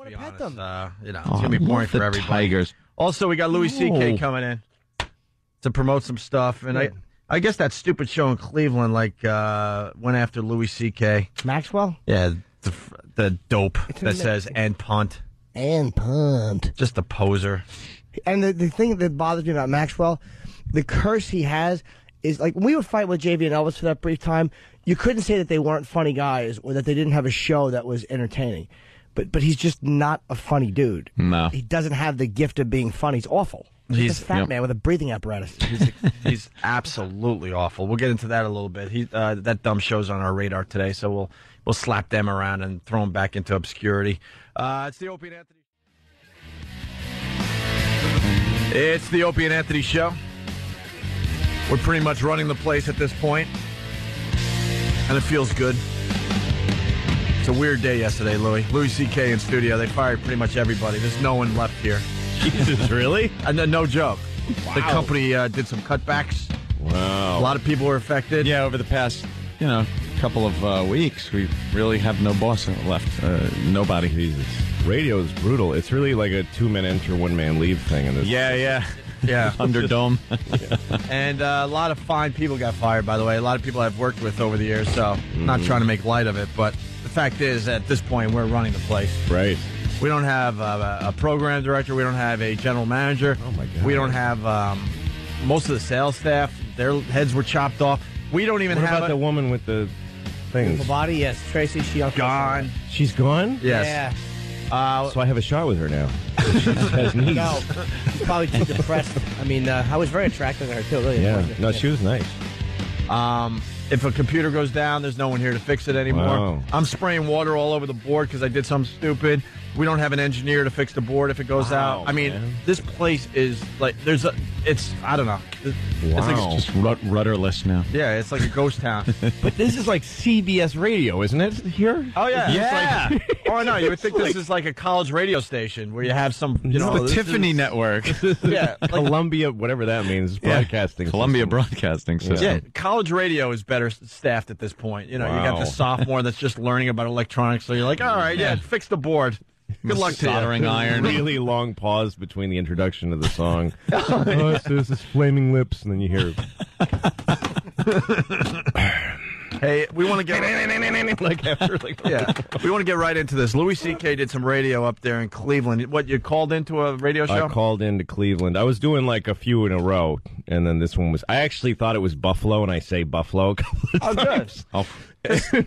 be honest. It's Oh, going to be boring for everybody. Tigers. Also, we got Louis C.K. coming in to promote some stuff. And I guess that stupid show in Cleveland went after Louis C.K. Maxwell? Yeah, the dope that says and punt. And punt. Just a poser. And the thing that bothers me about Maxwell, the curse he has is like when we would fight with JV and Elvis for that brief time, you couldn't say that they weren't funny guys or that they didn't have a show that was entertaining. But he's just not a funny dude. No. He doesn't have the gift of being funny. He's awful. He's a fat man with a breathing apparatus. He's absolutely awful. We'll get into that a little bit. That dumb show's on our radar today, so we'll slap them around and throw them back into obscurity. It's the Opie and Anthony. It's the Opie and Anthony show. We're pretty much running the place at this point, and it feels good. It's a weird day yesterday, Louis. Louis C.K. in studio. They fired pretty much everybody. There's no one left here. Jesus, really? No joke. Wow. The company did some cutbacks. Wow. A lot of people were affected. Yeah, over the past, couple of weeks, we really have no boss left. Nobody. Jesus. Radio is brutal. It's really like a two-man enter, one-man leave thing. In this. Yeah. Underdome. And a lot of fine people got fired, by the way. A lot of people I've worked with over the years, so I'm not trying to make light of it. But the fact is, at this point, we're running the place. Right. We don't have a program director. We don't have a general manager. Oh, my God. We don't have most of the sales staff. Their heads were chopped off. We don't even What have about the woman with the things? The body, yes. Tracy, gone. She's gone? Yes. Yeah. So I have a shot with her now. She has knees. No, she's probably too depressed. I mean, I was very attracted to her, too. Really. Yeah. No, she was nice. If a computer goes down, there's no one here to fix it anymore. Wow. I'm spraying water all over the board because I did something stupid. We don't have an engineer to fix the board if it goes out. I mean, this place is like, I don't know. It's like, It's just rudderless now. yeah, it's like a ghost town. But this is like CBS radio, isn't it, here? Oh, yeah. Yeah. Oh, no, you would think this is like a college radio station where you have some, The Tiffany Network. Yeah, like, Columbia, whatever that means, broadcasting. Columbia system. Broadcasting System. yeah, college radio is better staffed at this point. You got Wow. the sophomore that's just learning about electronics, so you're like, all right, fix the board. Good luck to you. Soldering iron. Really long pause between the introduction of the song. This is Flaming Lips, and then you hear... Hey, we want to get we want to get right into this. Louis C.K. did some radio up there in Cleveland. What, you called into a radio show? I called into Cleveland. I was doing like a few in a row, and then this one was... I actually thought it was Buffalo, and I say Buffalo a couple of times. Good.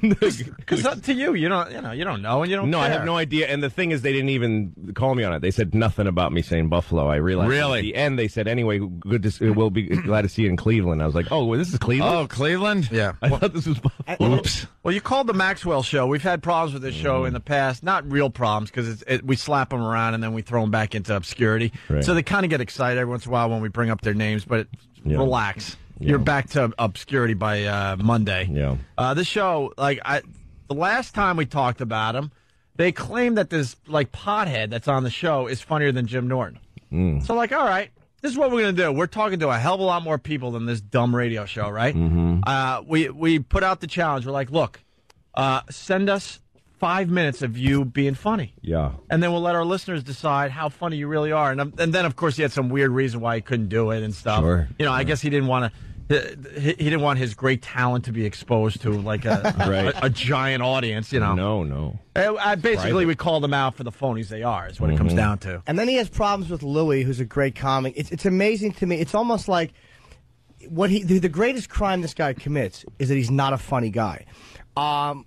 Because to you, you don't know, and you don't. No, care. I have no idea. And the thing is, they didn't even call me on it. They said nothing about me saying Buffalo. I realized. Really? At the end, they said, anyway, we'll be glad to see you in Cleveland. I was like, oh, well, this is Cleveland? Oh, Cleveland? Yeah. I thought this was Buffalo. Oops. Well, you called the Maxwell show. We've had problems with this show in the past. Not real problems, because we slap them around and then we throw them back into obscurity. Right. So they kind of get excited every once in a while when we bring up their names, but relax. Yeah. You're back to obscurity by Monday. Yeah. This show, the last time we talked about him, they claimed that this pothead that's on the show is funnier than Jim Norton. So all right, this is what we're going to do. We're talking to a hell of a lot more people than this dumb radio show, right? Mm-hmm. We put out the challenge. We're like, look, send us 5 minutes of you being funny. Yeah. And then we'll let our listeners decide how funny you really are. And then, of course, he had some weird reason why he couldn't do it and stuff. Sure. I guess he didn't want to. He didn't want his great talent to be exposed to a giant audience. No. Basically, we called them out for the phonies they are. Is what it comes down to. And then he has problems with Louis, who's a great comic. It's amazing to me. It's almost like the greatest crime this guy commits is that he's not a funny guy. I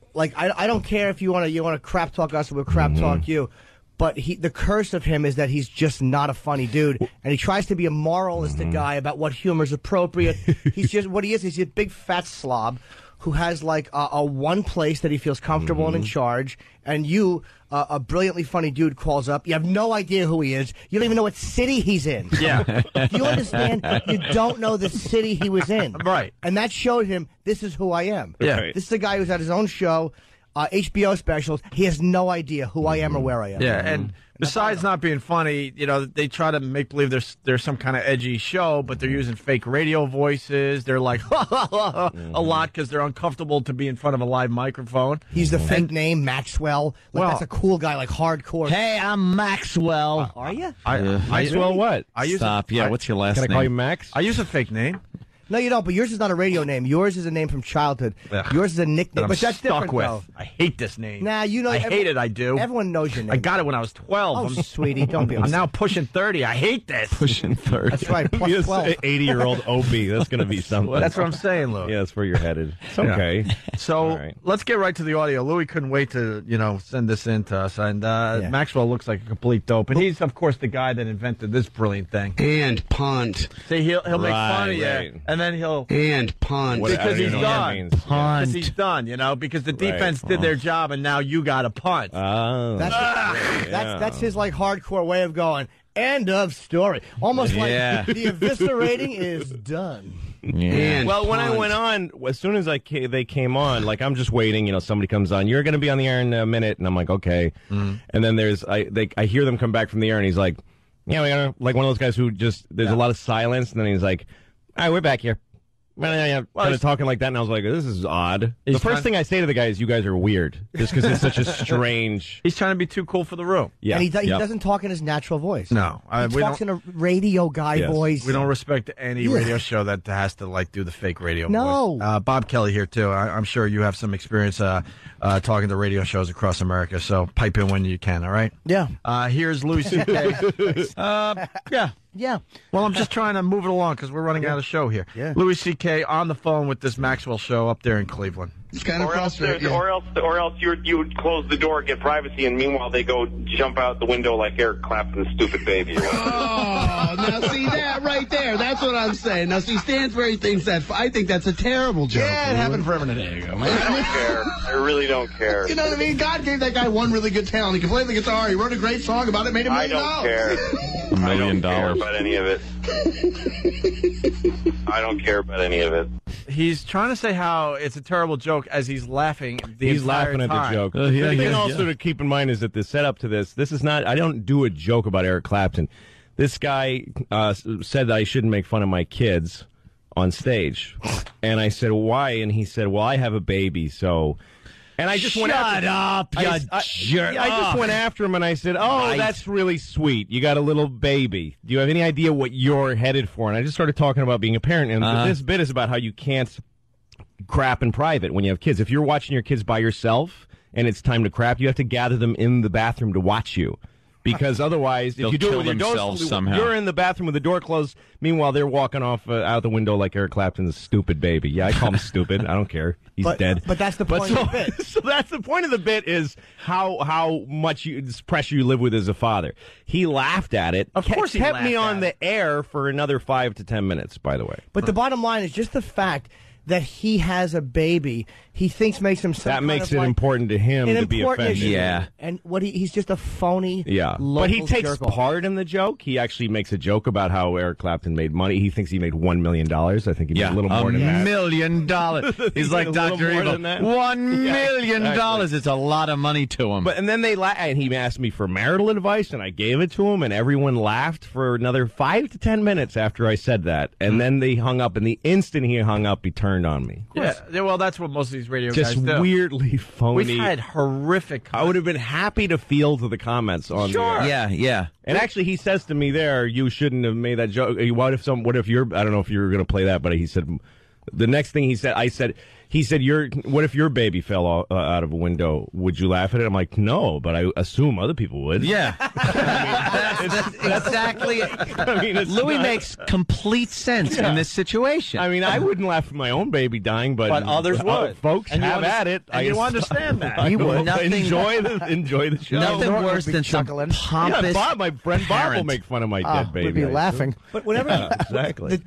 don't care if you want to crap talk us or we'll crap talk you, but the curse of him is that he's just not a funny dude, and he tries to be a moralistic guy about what humor is appropriate. He's just what he is. He's a big fat slob who has a one place that he feels comfortable and in charge, and you, a brilliantly funny dude, calls up. You have no idea who he is. You don't even know what city he's in. Yeah. You understand? You don't know the city he was in. Right. And that showed him, this is who I am. Yeah. Right. This is a guy who's at his own show. HBO specials. He has no idea who I am or where I am. Yeah, and besides not being funny, they try to make believe there's some kind of edgy show, but they're using fake radio voices. They're like a lot because they're uncomfortable to be in front of a live microphone. He's the fake name Maxwell. That's a cool guy, like hardcore. Hey, I'm Maxwell. Are you? Maxwell what? Stop. What's your last Can I name? call you Max? I use a fake name. No, you don't. But yours is not a radio name. Yours is a name from childhood. Ugh. Yours is a nickname. I'm But that's stuck different, with. though. I hate this name. Nah, I hate it. I do. Everyone knows your name. I got it when I was 12. Oh, sweetie, don't be I'm upset. now pushing 30. I hate this. Pushing 30. That's right, plus 12. 80-year-old Opie. That's going to be something. That's what I'm saying, Lou. Yeah, that's where you're headed. It's okay. So All right. let's get right to the audio. Louis couldn't wait to, send this in to us. And Maxwell looks like a complete dope. And he's, of course, the guy that invented this brilliant thing. And punt. See, he'll make fun of you, right. and then he'll... And punt. What- I Because don't he's even know what that done. means. Because he's done, because the defense did their job, and now you got to punt. Oh. That's his like hardcore way of going. End of story. Almost like the eviscerating is done. And Well, when I punt. went on, as soon as they came on, like I'm just waiting. Somebody comes on. You're going to be on the air in a minute, and I'm like, okay. And then I hear them come back from the air, and he's like, yeah, we gotta, like one of those guys who just there's a lot of silence, and then he's like, all right, we're back here. Kind of talking like that, and I was like, this is odd. The first thing I say to the guy is, you guys are weird, just because it's such a strange. He's trying to be too cool for the room. Yeah, And he doesn't talk in his natural voice. No. He talks in a radio guy voice. We don't respect any radio show that has to do the fake radio No. voice. Bob Kelly here too. I'm sure you have some experience talking to radio shows across America. So pipe in when you can. All right. Yeah. Here's Louis C.K. Yeah. Well, I'm just trying to move it along because we're running out of show here. Yeah. Louis C.K. on the phone with this Maxwell show up there in Cleveland. It's kind of Or else frustrating. you would close the door, get privacy, and meanwhile they go jump out the window like Eric Clapton's stupid baby. Oh, now see that right there. That's what I'm saying. Now see, Stansbury thinks that. I think that's a terrible joke. Yeah, it happened forever and a day ago. I don't care. I really don't care. You know what I mean? God gave that guy one really good talent. He could play the guitar. He wrote a great song about it. Made $1 I million. don't care. $1 I million. don't care about any of it. I don't care about any of it. He's trying to say how it's a terrible joke as he's laughing. He's laughing at the joke. The thing also to keep in mind is that the setup to this is not. I don't do a joke about Eric Clapton. This guy said that I shouldn't make fun of my kids on stage, and I said why, and he said, "Well, I have a baby, so." And I just went after up, you jerk. I just went after him and I said, "Oh, that's really sweet. You got a little baby. Do you have any idea what you're headed for?" And I just started talking about being a parent. And this bit is about how you can't crap in private when you have kids. If you're watching your kids by yourself and it's time to crap, you have to gather them in the bathroom to watch you. Because otherwise, if They'll you do it kill with your themselves doors, somehow. you're in the bathroom with the door closed. Meanwhile, they're walking off out the window like Eric Clapton's stupid baby. Yeah, I call him stupid. I don't care. He's dead. But that's the point of the bit. So that's the point of the bit is how much pressure you live with as a father. He laughed at it. Of course he kept me laughed on at the air for another 5 to 10 minutes, by the way. But the bottom line is just the fact that he has a baby, he thinks makes him some That kind makes of it like important to him an to be important offended. issue. Yeah. And what he's just a phony. Yeah, local but he takes jerk-off. part in the joke. He actually makes a joke about how Eric Clapton made money. He thinks he made $1 million. I think he made a little more than that. $1 million. He's like A little Dr. more Evil. than that? $1 million. exactly. It's a lot of money to him. But and then and he asked me for marital advice, and I gave it to him, and everyone laughed for another 5 to 10 minutes after I said that, and then they hung up. And the instant he hung up, he turned on me. Yeah, well, that's what most of these radio Just guys do. weirdly phony. We've had horrific. I would have been happy to field the comments on Sure. the air. yeah. And actually, he says to me there, "You shouldn't have made that joke." What if you're? I don't know if you were going to play that, but he said the next thing he said. He said, what if your baby fell out of a window? Would you laugh at it? I'm like, no, but I assume other people would. Yeah. That's exactly it. I mean, it's Louis not- makes complete sense in this situation. I mean, I wouldn't laugh at my own baby dying, but others would. Folks, And you have at it. and you understand that. I You will would. Nothing- enjoy the show. Nothing Norton worse would be than some chuckling. pompous Yeah, Bob, my friend Bob will parent. make fun of my dead baby. Would be I laughing. assume. But whenever exactly.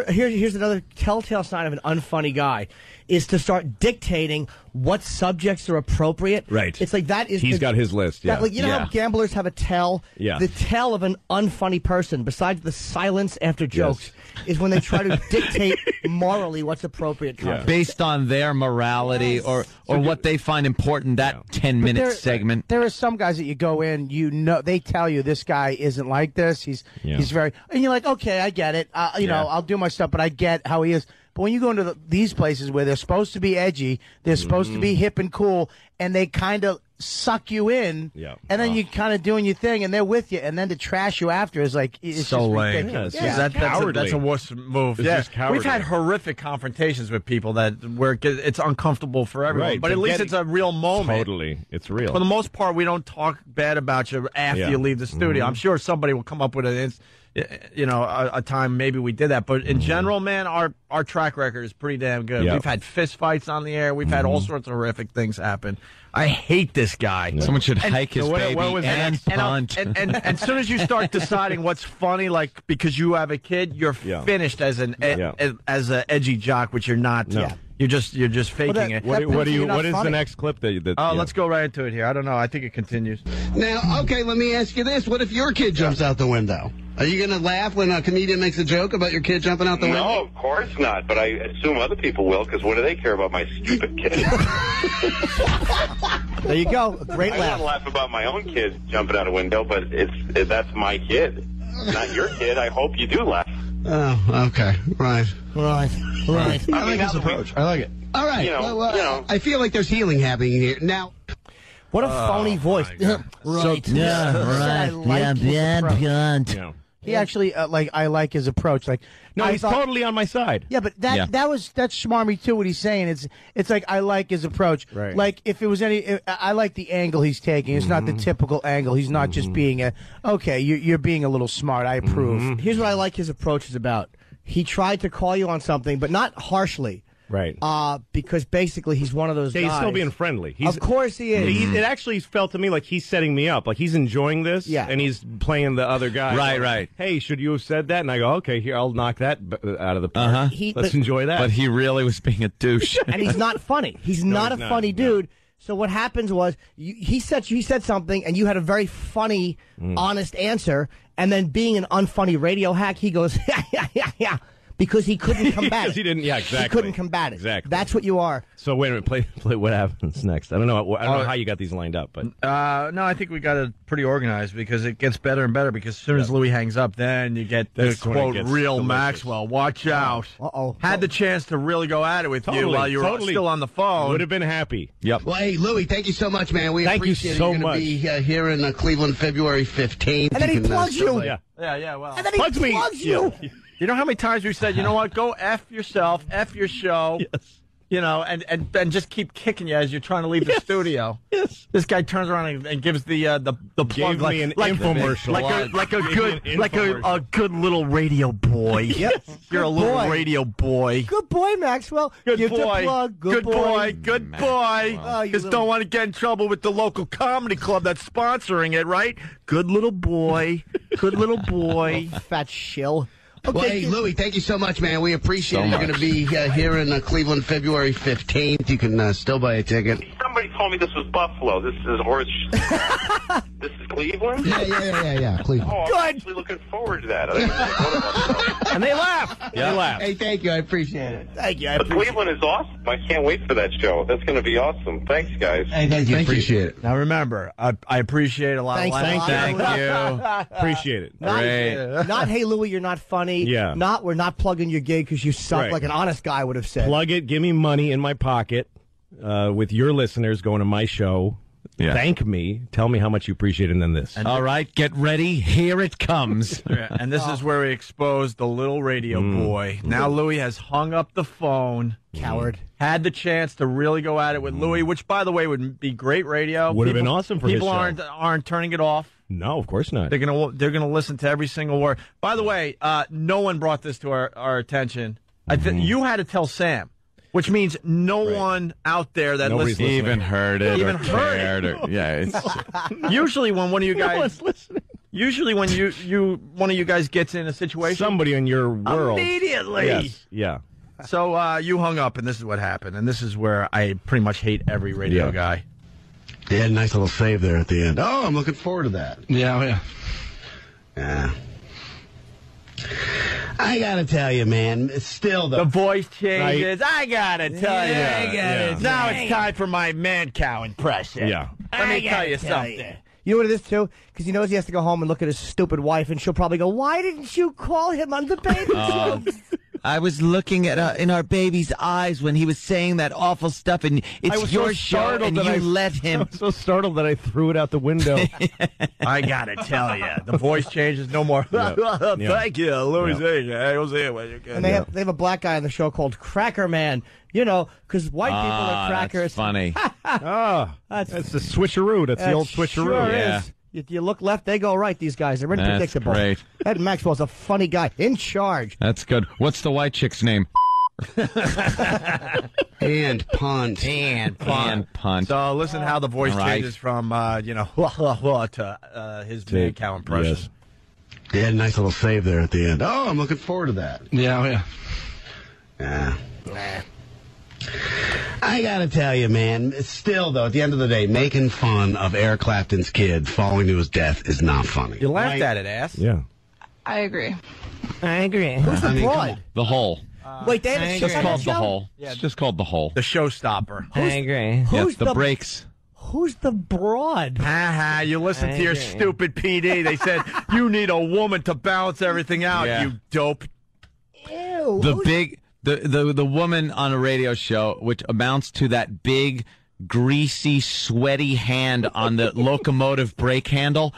here's another telltale sign of an unfunny guy is to start dictating what subjects are appropriate. Right. It's like that is. He's got his list. Yeah. Like, you know how gamblers have a tell? Yeah. The tell of an unfunny person, besides the silence after jokes, is when they try to dictate morally what's appropriate. Based on their morality or what they find important, that 10-minute segment. There are some guys that you go in, they tell you this guy isn't like this. He's very, and you're like, okay, I get it. Know, I'll do my stuff, but I get how he is. But when you go into these places where they're supposed to be edgy, they're supposed to be hip and cool, and they kind of suck you in, and then you're kind of doing your thing, and they're with you, and then to trash you after is like, it's so just lame. ridiculous. That's a worse move. We've had horrific confrontations with people where it's uncomfortable for everyone, but at least it's a real moment. Totally, it's real. For the most part, we don't talk bad about you after you leave the studio. I'm sure somebody will come up with a time maybe we did that, but in general, man, our track record is pretty damn good. We've had fist fights on the air. We've had all sorts of horrific things happen. I hate this guy. Someone should hike his baby and punch. And as soon as you start deciding what's funny, like because you have a kid, you're finished as an edgy jock, which you're not. No. You're just faking it. What is the next clip that let's go right into it here. I don't know. I think it continues. Now, okay, let me ask you this. What if your kid jumps out the window? Are you going to laugh when a comedian makes a joke about your kid jumping out the window? No, of course not. But I assume other people will, because what do they care about my stupid kid? There you go. A great I laugh. won't laugh about my own kid jumping out a window, but that's my kid, not your kid. I hope you do laugh. Oh, okay. Right. I like his approach. I like it. All right. You know. I feel like there's healing happening here. Now, what a phony voice. Right. He actually, I like his approach. Like, No, he's totally on my side. Yeah, but that's schmarmy too. What he's saying, it's like I like his approach. Right. Like if it was I like the angle he's taking. It's not the typical angle. He's not just being you're being a little smart. I approve. Here's what I like his approach is about. He tried to call you on something, but not harshly. Right. Because basically he's one of those guys. He's still being friendly. Of course he is. It actually felt to me like he's setting me up. Like he's enjoying this, and he's playing the other guy. Right. Hey, should you have said that? And I go, okay, here, I'll knock that out of the park. Let's enjoy that. But he really was being a douche. And he's not funny. He's not a funny dude. So what happens was he said something, and you had a very funny, honest answer, and then being an unfunny radio hack, he goes, yeah. Because he couldn't combat it. He didn't. Yeah, exactly. He couldn't combat it. Exactly. That's what you are. So wait a minute. Play. What happens next? I don't know. I don't know how you got these lined up, but no, I think we got it pretty organized because it gets better and better. Because as soon as Louis hangs up, then you get the quote real delicious. Maxwell. Watch out. Uh-oh. Had the chance to really go at it with you while you were still on the phone. Would have been happy. Yep. well, hey, Louis, thank you so much, man. We Thank you appreciate so it. You're much. going to be here in Cleveland February 15th. And then he plugs you. Yeah. Yeah. Well, And then he plugs you. you know how many times we said, you know what, go F yourself, F your show. Yes. You know, and just keep kicking you as you're trying to leave the studio. Yes. This guy turns around and gives the plug Gave me an infomercial. like a good little radio boy. Yes. You're a little radio boy. Good boy, Maxwell. Good Give the boy. plug. Good boy. Good boy. Oh, you Just little- don't want to get in trouble with the local comedy club that's sponsoring it, right? Good little boy. Good little boy. Fat shill. Okay, Well, hey, Louis, thank you so much, man. We appreciate it. You're going to be here in Cleveland February 15th. You can still buy a ticket. Somebody told me this was Buffalo. This is horse. This is Cleveland? Yeah, Cleveland. Oh, I'm actually looking forward to that. I don't know what about that. And they laugh. Yeah. They laugh. Hey, thank you. I appreciate it. Thank you. But Cleveland is awesome. I can't wait for that show. That's going to be awesome. Thanks, guys. Hey, thank you. Appreciate it. Now remember, I appreciate a lot. Thanks a lot. Thank you. Appreciate it. Not, hey, Louis, you're not funny. Yeah. We're not plugging your gig because you suck, Right. like an honest guy would have said. Plug it. Give me money in my pocket with your listeners going to my show. Yeah. Thank me. Tell me how much you appreciate it, and then this. All right, get ready. Here it comes. And this is where we expose the little radio boy. Now Louis has hung up the phone. Coward. Had the chance to really go at it with Louis, which, by the way, would be great radio. Would have been awesome for his people show. aren't turning it off. No, of course not. They're gonna listen to every single word. By the way, no one brought this to our attention. You had to tell Sam, which means no one out there that Nobody's listens Even heard it. Even or heard cared it. or- yeah, it's Usually, when one of you guys, one's listening. usually when one of you guys gets in a situation, Somebody in your world. immediately. Yes. Yeah. So you hung up, and this is what happened. And this is where I pretty much hate every radio guy. They had a nice little save there at the end. Oh, I'm looking forward to that. Yeah. I gotta tell you, man, it's still The voice changes. I gotta tell you. Yeah. Now it's time for my man cow impression. Yeah. Let me tell you something. You know what it is, too? Because he knows he has to go home and look at his stupid wife, and she'll probably go, why didn't you call him on the baby jokes? I was looking at in our baby's eyes when he was saying that awful stuff, and it's your show, and you let him. I was so startled that I threw it out the window. I gotta tell you, the voice changes no more. Thank you, Louis. And they have a black guy on the show called Cracker Man. You know, because white people are crackers. That's funny. That's the switcheroo. That's the old switcheroo. Sure Yeah. is. You look left, they go right. These guys are unpredictable. That's great. Ed Maxwell's a funny guy, in charge. That's good. What's the white chick's name? and punt. And punt. So listen how the voice Right. changes from to his man cow impression. Yes. They had a nice little save there at the end. Oh, I'm looking forward to that. Yeah. I gotta tell you, man, it's still, though, at the end of the day, making fun of Eric Clapton's kid falling to his death is not funny. You laughed at it, ass. Yeah. I agree. Who's the broad? The Hole. Wait, they have a It's show just on called that The show? Hole. It's just called The Hole. The showstopper. agree. Who's The breaks. Who's the broad? Ha you listen to your stupid PD. They said you need a woman to balance everything out, Yeah. you dope. Ew. The who's- big, the woman on a radio show, which amounts to that big, greasy, sweaty hand on the locomotive brake handle,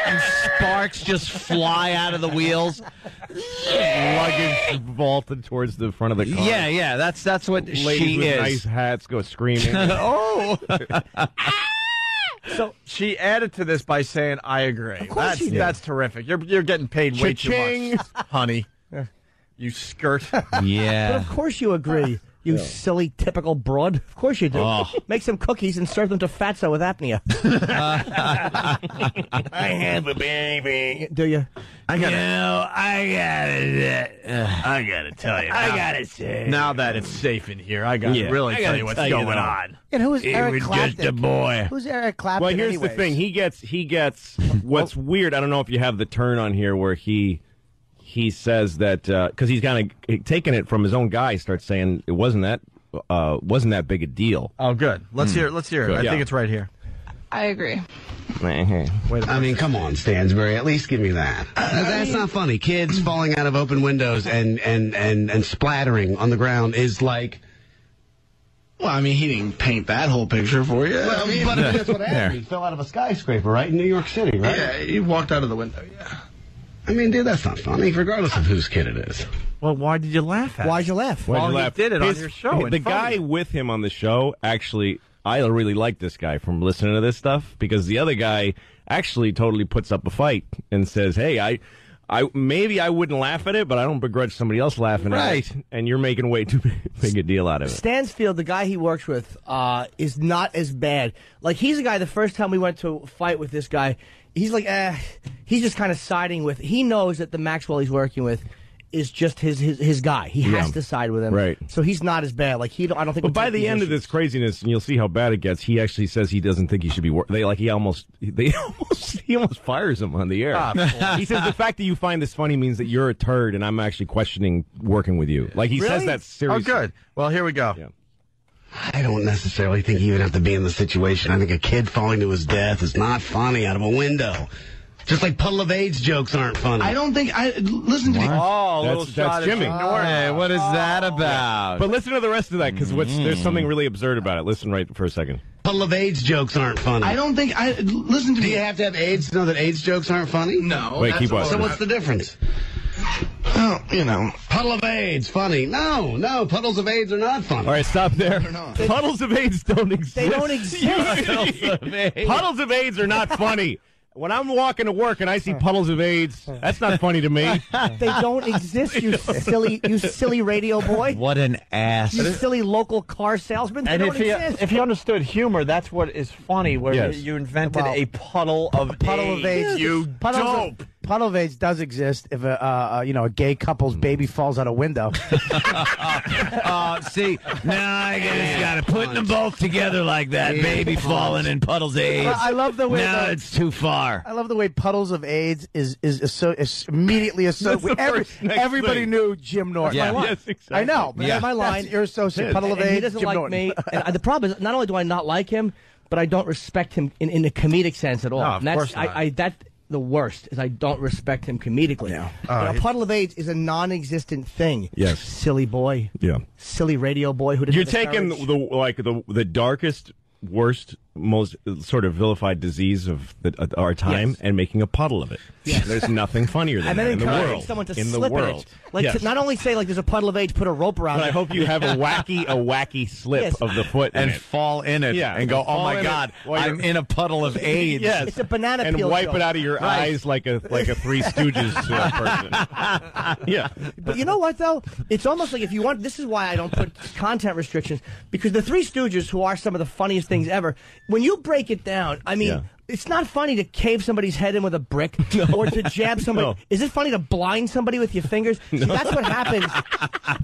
and sparks just fly out of the wheels. Luggage vaulted towards the front of the car. Yeah, that's what Ladies she with is. nice hats go screaming. Oh, So she added to this by saying, "I agree." course she did. That's terrific. You're getting paid way too Cha-ching. much, honey. You skirt. But yeah. of course you agree, you silly, typical broad. Of course you do. Oh. Make some cookies and serve them to Fatso with apnea. I have a baby. Do you? I gotta tell you. I gotta say. Now that it's safe in here, I gotta really tell you what's going on. And who's Eric Clapton? Just a boy. Who's Eric Clapton? Well, here's the anyways? thing. He gets what's weird. I don't know if you have the turn on here where he says that because he's kind of taking it from his own guy. Starts saying it wasn't that big a deal. Oh, good. Let's hear it. Let's hear it. Good. I Yeah. think it's right here. I agree. I mean, come on, Stansbury, at least give me that. That's not funny. Kids falling out of open windows and splattering on the ground is like... Well, I mean, he didn't paint that whole picture for you. Well, but that's what happened. He fell out of a skyscraper, right, in New York City, right? Yeah, he walked out of the window, yeah. I mean, dude, that's not funny, regardless of whose kid it is. Well, why did you laugh at it? Why'd you laugh? Well, Why'd you he laugh? did it on your show. The guy with him on the show, actually, I really like this guy from listening to this stuff because the other guy actually totally puts up a fight and says, "Hey, I maybe I wouldn't laugh at it, but I don't begrudge somebody else laughing at it. And you're making way too big a deal out of it." Stansfield, the guy he works with, is not as bad. Like, he's a guy, the first time we went to fight with this guy, he's like, he's just kind of siding with, he knows that the Maxwell he's working with is just his guy. He has to side with him. Right. So he's not as bad. Like, I don't think. But by the end of this craziness, and you'll see how bad it gets, he actually says he doesn't think he should be he almost fires him on the air. He says the fact that you find this funny means that you're a turd, and I'm actually questioning working with you. Like, he says that seriously. Oh, good. Well, here we go. Yeah. I don't necessarily think you even have to be in the situation. I think a kid falling to his death is not funny out of a window. Just like puddle of AIDS jokes aren't funny. I don't think listen to me. Oh, a little That's shot at Jimmy. Jim Norton. Hey, what is that about? But listen to the rest of that, because there's something really absurd about it. Listen right for a second. Puddle of AIDS jokes aren't funny. I don't think listen to Do me. you have to have AIDS to know that AIDS jokes aren't funny? No. Wait, that's keep a watching. So little- what's the difference? Well, you know. Puddle of AIDS, funny. No, puddles of AIDS are not funny. All right, stop there. Puddles of AIDS don't exist. They don't exist. Puddles of AIDS are not funny. When I'm walking to work and I see puddles of AIDS, that's not funny to me. They don't exist, you silly radio boy. What an ass. You silly local car salesman. They And don't exist. if you understood humor, that's what is funny, where Yes. you invented Well, a puddle of puddle of AIDS. You Puddles of- dope. puddle of AIDS does exist if a gay couple's baby falls out a window. See, now I just got to put them both together like that. Baby falling in puddles of AIDS. I love the way now it's too far. I love the way puddles of AIDS is immediately associated. Everybody knew Jim Norton. Yeah. Yes, exactly. I know. But my line. You're associated. Puddle of AIDS. He doesn't Jim like Norton. me. And the problem is, not only do I not like him, but I don't respect him in a comedic sense at all. No, of course not. That's the worst, is I don't respect him comedically. Yeah. A puddle of AIDS is a non-existent thing. Yes. Silly boy. Yeah. Silly radio boy who didn't You're have the taking courage. the darkest, worst, most sort of vilified disease of our time Yes. and making a puddle of it. Yes. There's nothing funnier than And then that in the encouraging world. someone to in slip the in world. it. Like, Yes. to not only say, like, there's a puddle of AIDS, put a rope around But it. I hope you have a wacky slip Yes. of the foot And in it. fall in it Yeah, and go, oh fall my in it God, while you're- I'm in a puddle of AIDS. Yes. It's a banana and peel wipe show. it out of your Right. eyes like a Three Stooges person. Yeah. But you know what, though? It's almost like if you want... This is why I don't put content restrictions, because the Three Stooges, who are some of the funniest things ever, when you break it down, I mean... Yeah. It's not funny to cave somebody's head in with a brick or to jab somebody. No. Is it funny to blind somebody with your fingers? See, that's what happens.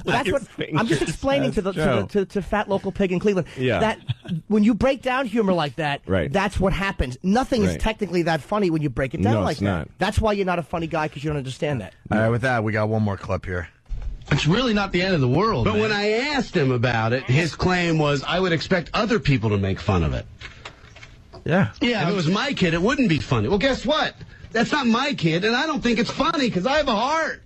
That's your what I'm just fingers. explaining to Fat Local Pig in Cleveland. Yeah. That when you break down humor like that, Right. that's what happens. Nothing is Right. technically that funny when you break it down No, like it's that. not. That's why you're not a funny guy, because you don't understand that. All right, with that, we got one more clip here. It's really not the end of the world. But when I asked him about it, his claim was, I would expect other people to make fun of it. Yeah. Yeah, if it was my kid, it wouldn't be funny. Well, guess what? That's not my kid, and I don't think it's funny because I have a heart.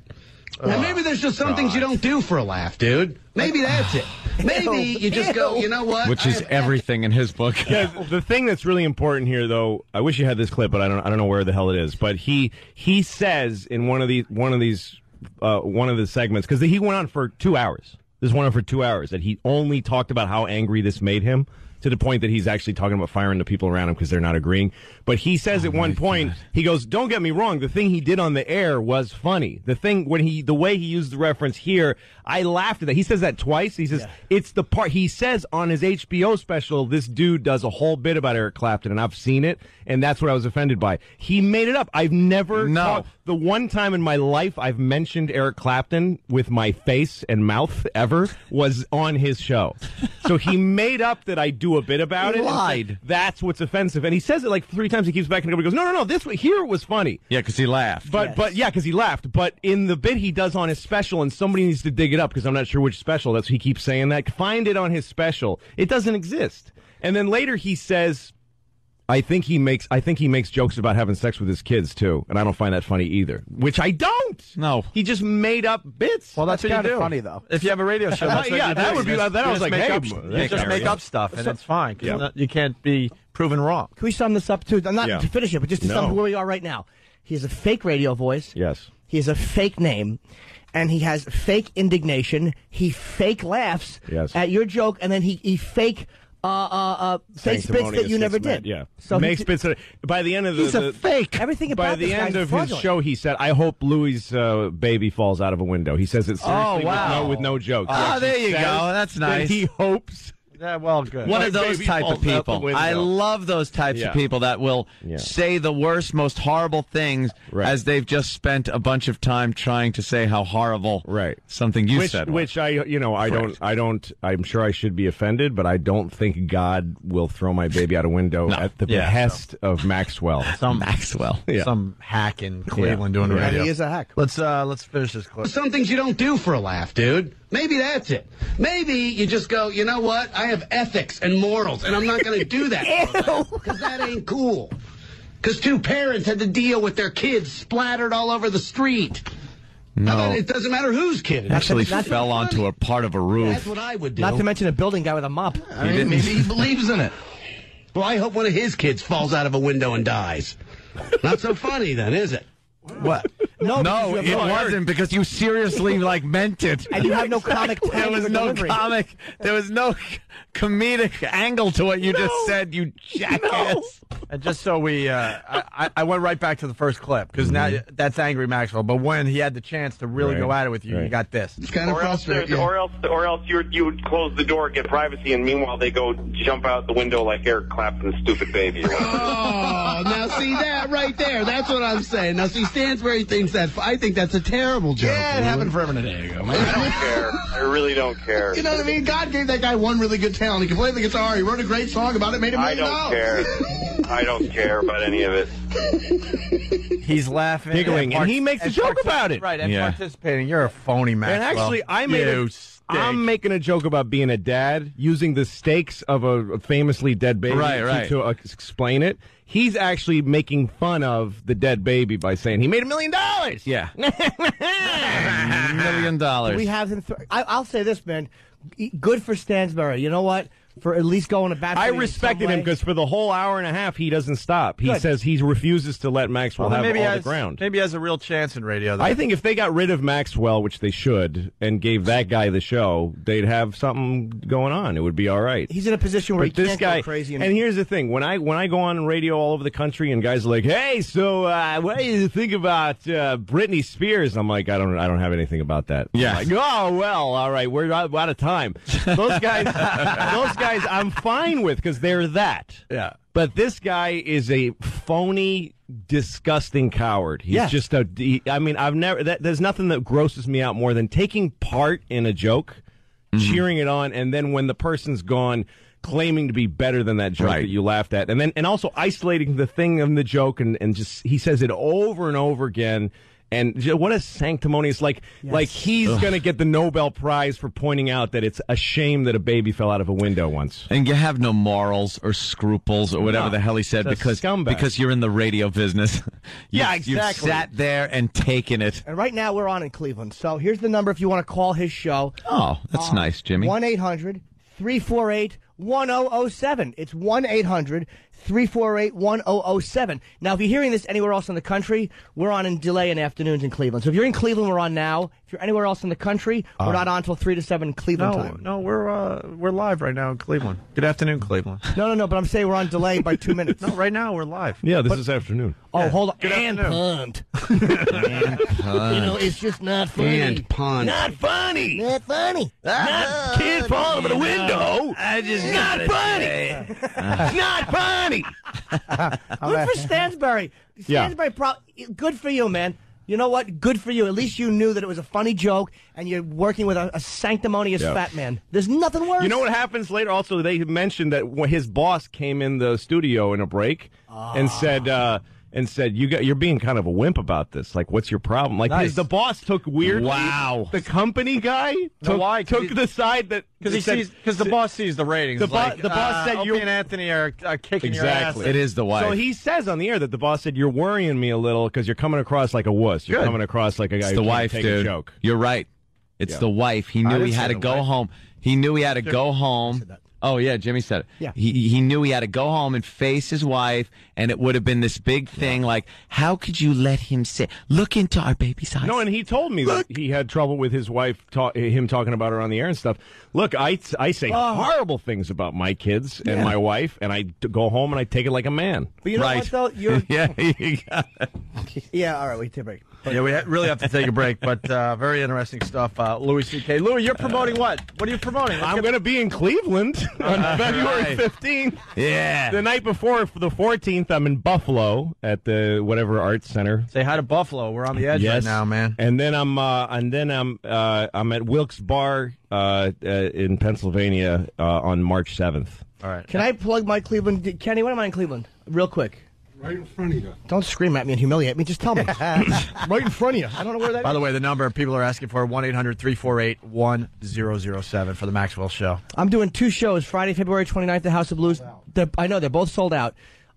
And maybe there's just some things you don't do for a laugh, dude. Maybe that's it. Maybe you just go, you know what? Which is everything in his book. Yeah, the thing that's really important here, though, I wish you had this clip, but I don't know where the hell it is. But he says in one of the segments, because he went on for 2 hours. This went on for 2 hours, that he only talked about how angry this made him, to the point that he's actually talking about firing the people around him because they're not agreeing. But he says at one point, he goes, "Don't get me wrong, the thing he did on the air was funny. The way he used the reference here, I laughed at that." He says that twice. He says, it's the part, he says on his HBO special, this dude does a whole bit about Eric Clapton, and I've seen it, and that's what I was offended by. He made it up. I've never the one time in my life I've mentioned Eric Clapton with my face and mouth ever was on his show. So he made up that I do a bit about it. Lied. That's what's offensive. And he says it like 3 times. He keeps backing it up. He goes, no, here it was funny. Yeah, because he laughed. But because he laughed. But in the bit he does on his special, and somebody needs to dig it up because I'm not sure which special. That's he keeps saying that. Find it on his special. It doesn't exist. And then later he says, I think he makes jokes about having sex with his kids too, and I don't find that funny either. Which I don't. No, he just made up bits. Well, that's kind of funny though. If you have a radio show, that's what you do. that would be. That I was like, hey, you just make up stuff, and it's fine. You can't be proven wrong. Can we sum this up too? Not to finish it, but just to sum where we are right now. He has a fake radio voice. Yes. He has a fake name, and he has fake indignation. He fake laughs at your joke, and then he fake spits that you never did. Yeah. So make spits. By the end of he's a fake. Everything about by the this end guy's of fraudulent. his show, he said, "I hope Louis' baby falls out of a window." He says it seriously with no joke. Oh, there you go. That's nice. He hopes. Yeah, well, good. One of those type of people. I love those types of people that will say the worst, most horrible things as they've just spent a bunch of time trying to say how horrible something you said was. Which I'm sure I should be offended, but I don't think God will throw my baby out a window at the behest of Maxwell. Some hack in Cleveland doing radio. And he is a hack. Let's finish this clip. Some things you don't do for a laugh, dude. Maybe that's it. Maybe you just go, you know what? I have ethics and morals, and I'm not going to do that because that ain't cool. Because 2 parents had to deal with their kids splattered all over the street. No. It doesn't matter whose kid. It actually fell onto a part of a roof. That's what I would do. Not to mention a building guy with a mop. Maybe he believes in it. Well, I hope one of his kids falls out of a window and dies. Not so funny then, is it? What? No, it wasn't, because you seriously meant it. And you have no comic timing. There was no comedic angle to what you just said, you jackass. And just so I went right back to the first clip, because now that's Angry Maxwell. But when he had the chance to really go at it with you, you got this. It's kind of frustrating. Or else you would close the door, get privacy, and meanwhile they go jump out the window like Eric Clapton's stupid baby. Oh, now See that right there? That's what I'm saying. Now, see, Stansbury thinks that. I think that's a terrible joke. Yeah, it happened forever and a day ago, man. I don't care. I really don't care. You know what I mean? God gave that guy one really good talent. He can play the guitar. He wrote a great song about it. Made $1 million. I don't care. I don't care about any of it. He's laughing, giggling, and he makes a joke about it. Right, and participating. You're a phony, Maxwell. And actually, I'm making a joke about being a dad using the stakes of a famously dead baby to explain it. He's actually making fun of the dead baby by saying he made $1 million. Yeah. $1 million. We have him. I'll say this, man. Good for Stansbury. You know what? For at least going to bat. I respected him because for the whole hour and a half, he doesn't stop. He says he refuses to let Maxwell have all the ground. Maybe he has a real chance in radio, though. I think if they got rid of Maxwell, which they should, and gave that guy the show, they'd have something going on. It would be all right. He's in a position where he can't go crazy. And here's the thing. When I go on radio all over the country and guys are like, hey, so what do you think about Britney Spears? I'm like, I don't have anything about that. Yeah. Like, oh, well, all right, we're out of time. Those guys, I'm fine with because they're that. Yeah. But this guy is a phony, disgusting coward. He's just there's nothing that grosses me out more than taking part in a joke, cheering it on, and then when the person's gone, claiming to be better than that joke that you laughed at, and also isolating the thing in the joke, and just he says it over and over again. And what a sanctimonious, like he's going to get the Nobel Prize for pointing out that it's a shame that a baby fell out of a window once. And you have no morals or scruples or whatever the hell he said because you're in the radio business. Exactly. You've sat there and taken it. And right now we're on in Cleveland. So here's the number if you want to call his show. Oh, that's nice, Jimmy. 1-800-348-1007. It's 1-800-348-1007. Now, if you're hearing this anywhere else in the country, we're on in delay in afternoons in Cleveland. So if you're in Cleveland, we're on now. If you're anywhere else in the country, we're not on until 3 to 7 Cleveland time. No, we're live right now in Cleveland. Good afternoon, Cleveland. No, but I'm saying we're on delay by 2 minutes. No, right now we're live. Yeah, this is afternoon. Oh, hold on. Good afternoon. You know, it's just not funny. And punt. Not funny. Not funny. Not Kid falling over the window. Not funny. Not funny. Good for Stansbury. Stansbury, good for you, man. You know what? Good for you. At least you knew that it was a funny joke, and you're working with a sanctimonious fat man. There's nothing worse. You know what happens later? Also, they mentioned that when his boss came in the studio in a break and said, you're being kind of a wimp about this. Like, what's your problem? Like, the boss took weirdly. Wow. The company guy took the side that because the boss sees the ratings. The boss said Opie and Anthony are kicking your ass. It is the wife. So he says on the air that the boss said, you're worrying me a little because you're coming across like a wuss. You're coming across like a guy who can't take a joke. You're right. It's the wife. He knew he had to go home. He knew he had to go home. Oh, yeah, Jimmy said it. Yeah. He knew he had to go home and face his wife, and it would have been this big thing like, how could you let him look into our baby's eyes? No, and he told me that he had trouble with his wife, him talking about her on the air and stuff. Look, I say horrible things about my kids and my wife, and I go home and I take it like a man. But you know what, though? You got it. Yeah, all right, we take a break. Yeah, we really have to take a break, but very interesting stuff. Louis C.K. Louis, you're promoting what? What are you promoting? I'm going to be in Cleveland on February 15th. Yeah. The night before, for the 14th, I'm in Buffalo at the whatever arts center. Say hi to Buffalo. We're on the edge right now, man. And then I'm at Wilkes Bar in Pennsylvania on March 7th. All right. Can I plug my Cleveland? Kenny, when am I in Cleveland? Real quick. Right in front of you. Don't scream at me and humiliate me. Just tell me. Right in front of you. I don't know where that is. By the way, the number people are asking for, 1-800-348-1007 for the Maxwell Show. I'm doing 2 shows. Friday, February 29th, the House of Blues. I know, they're both sold out.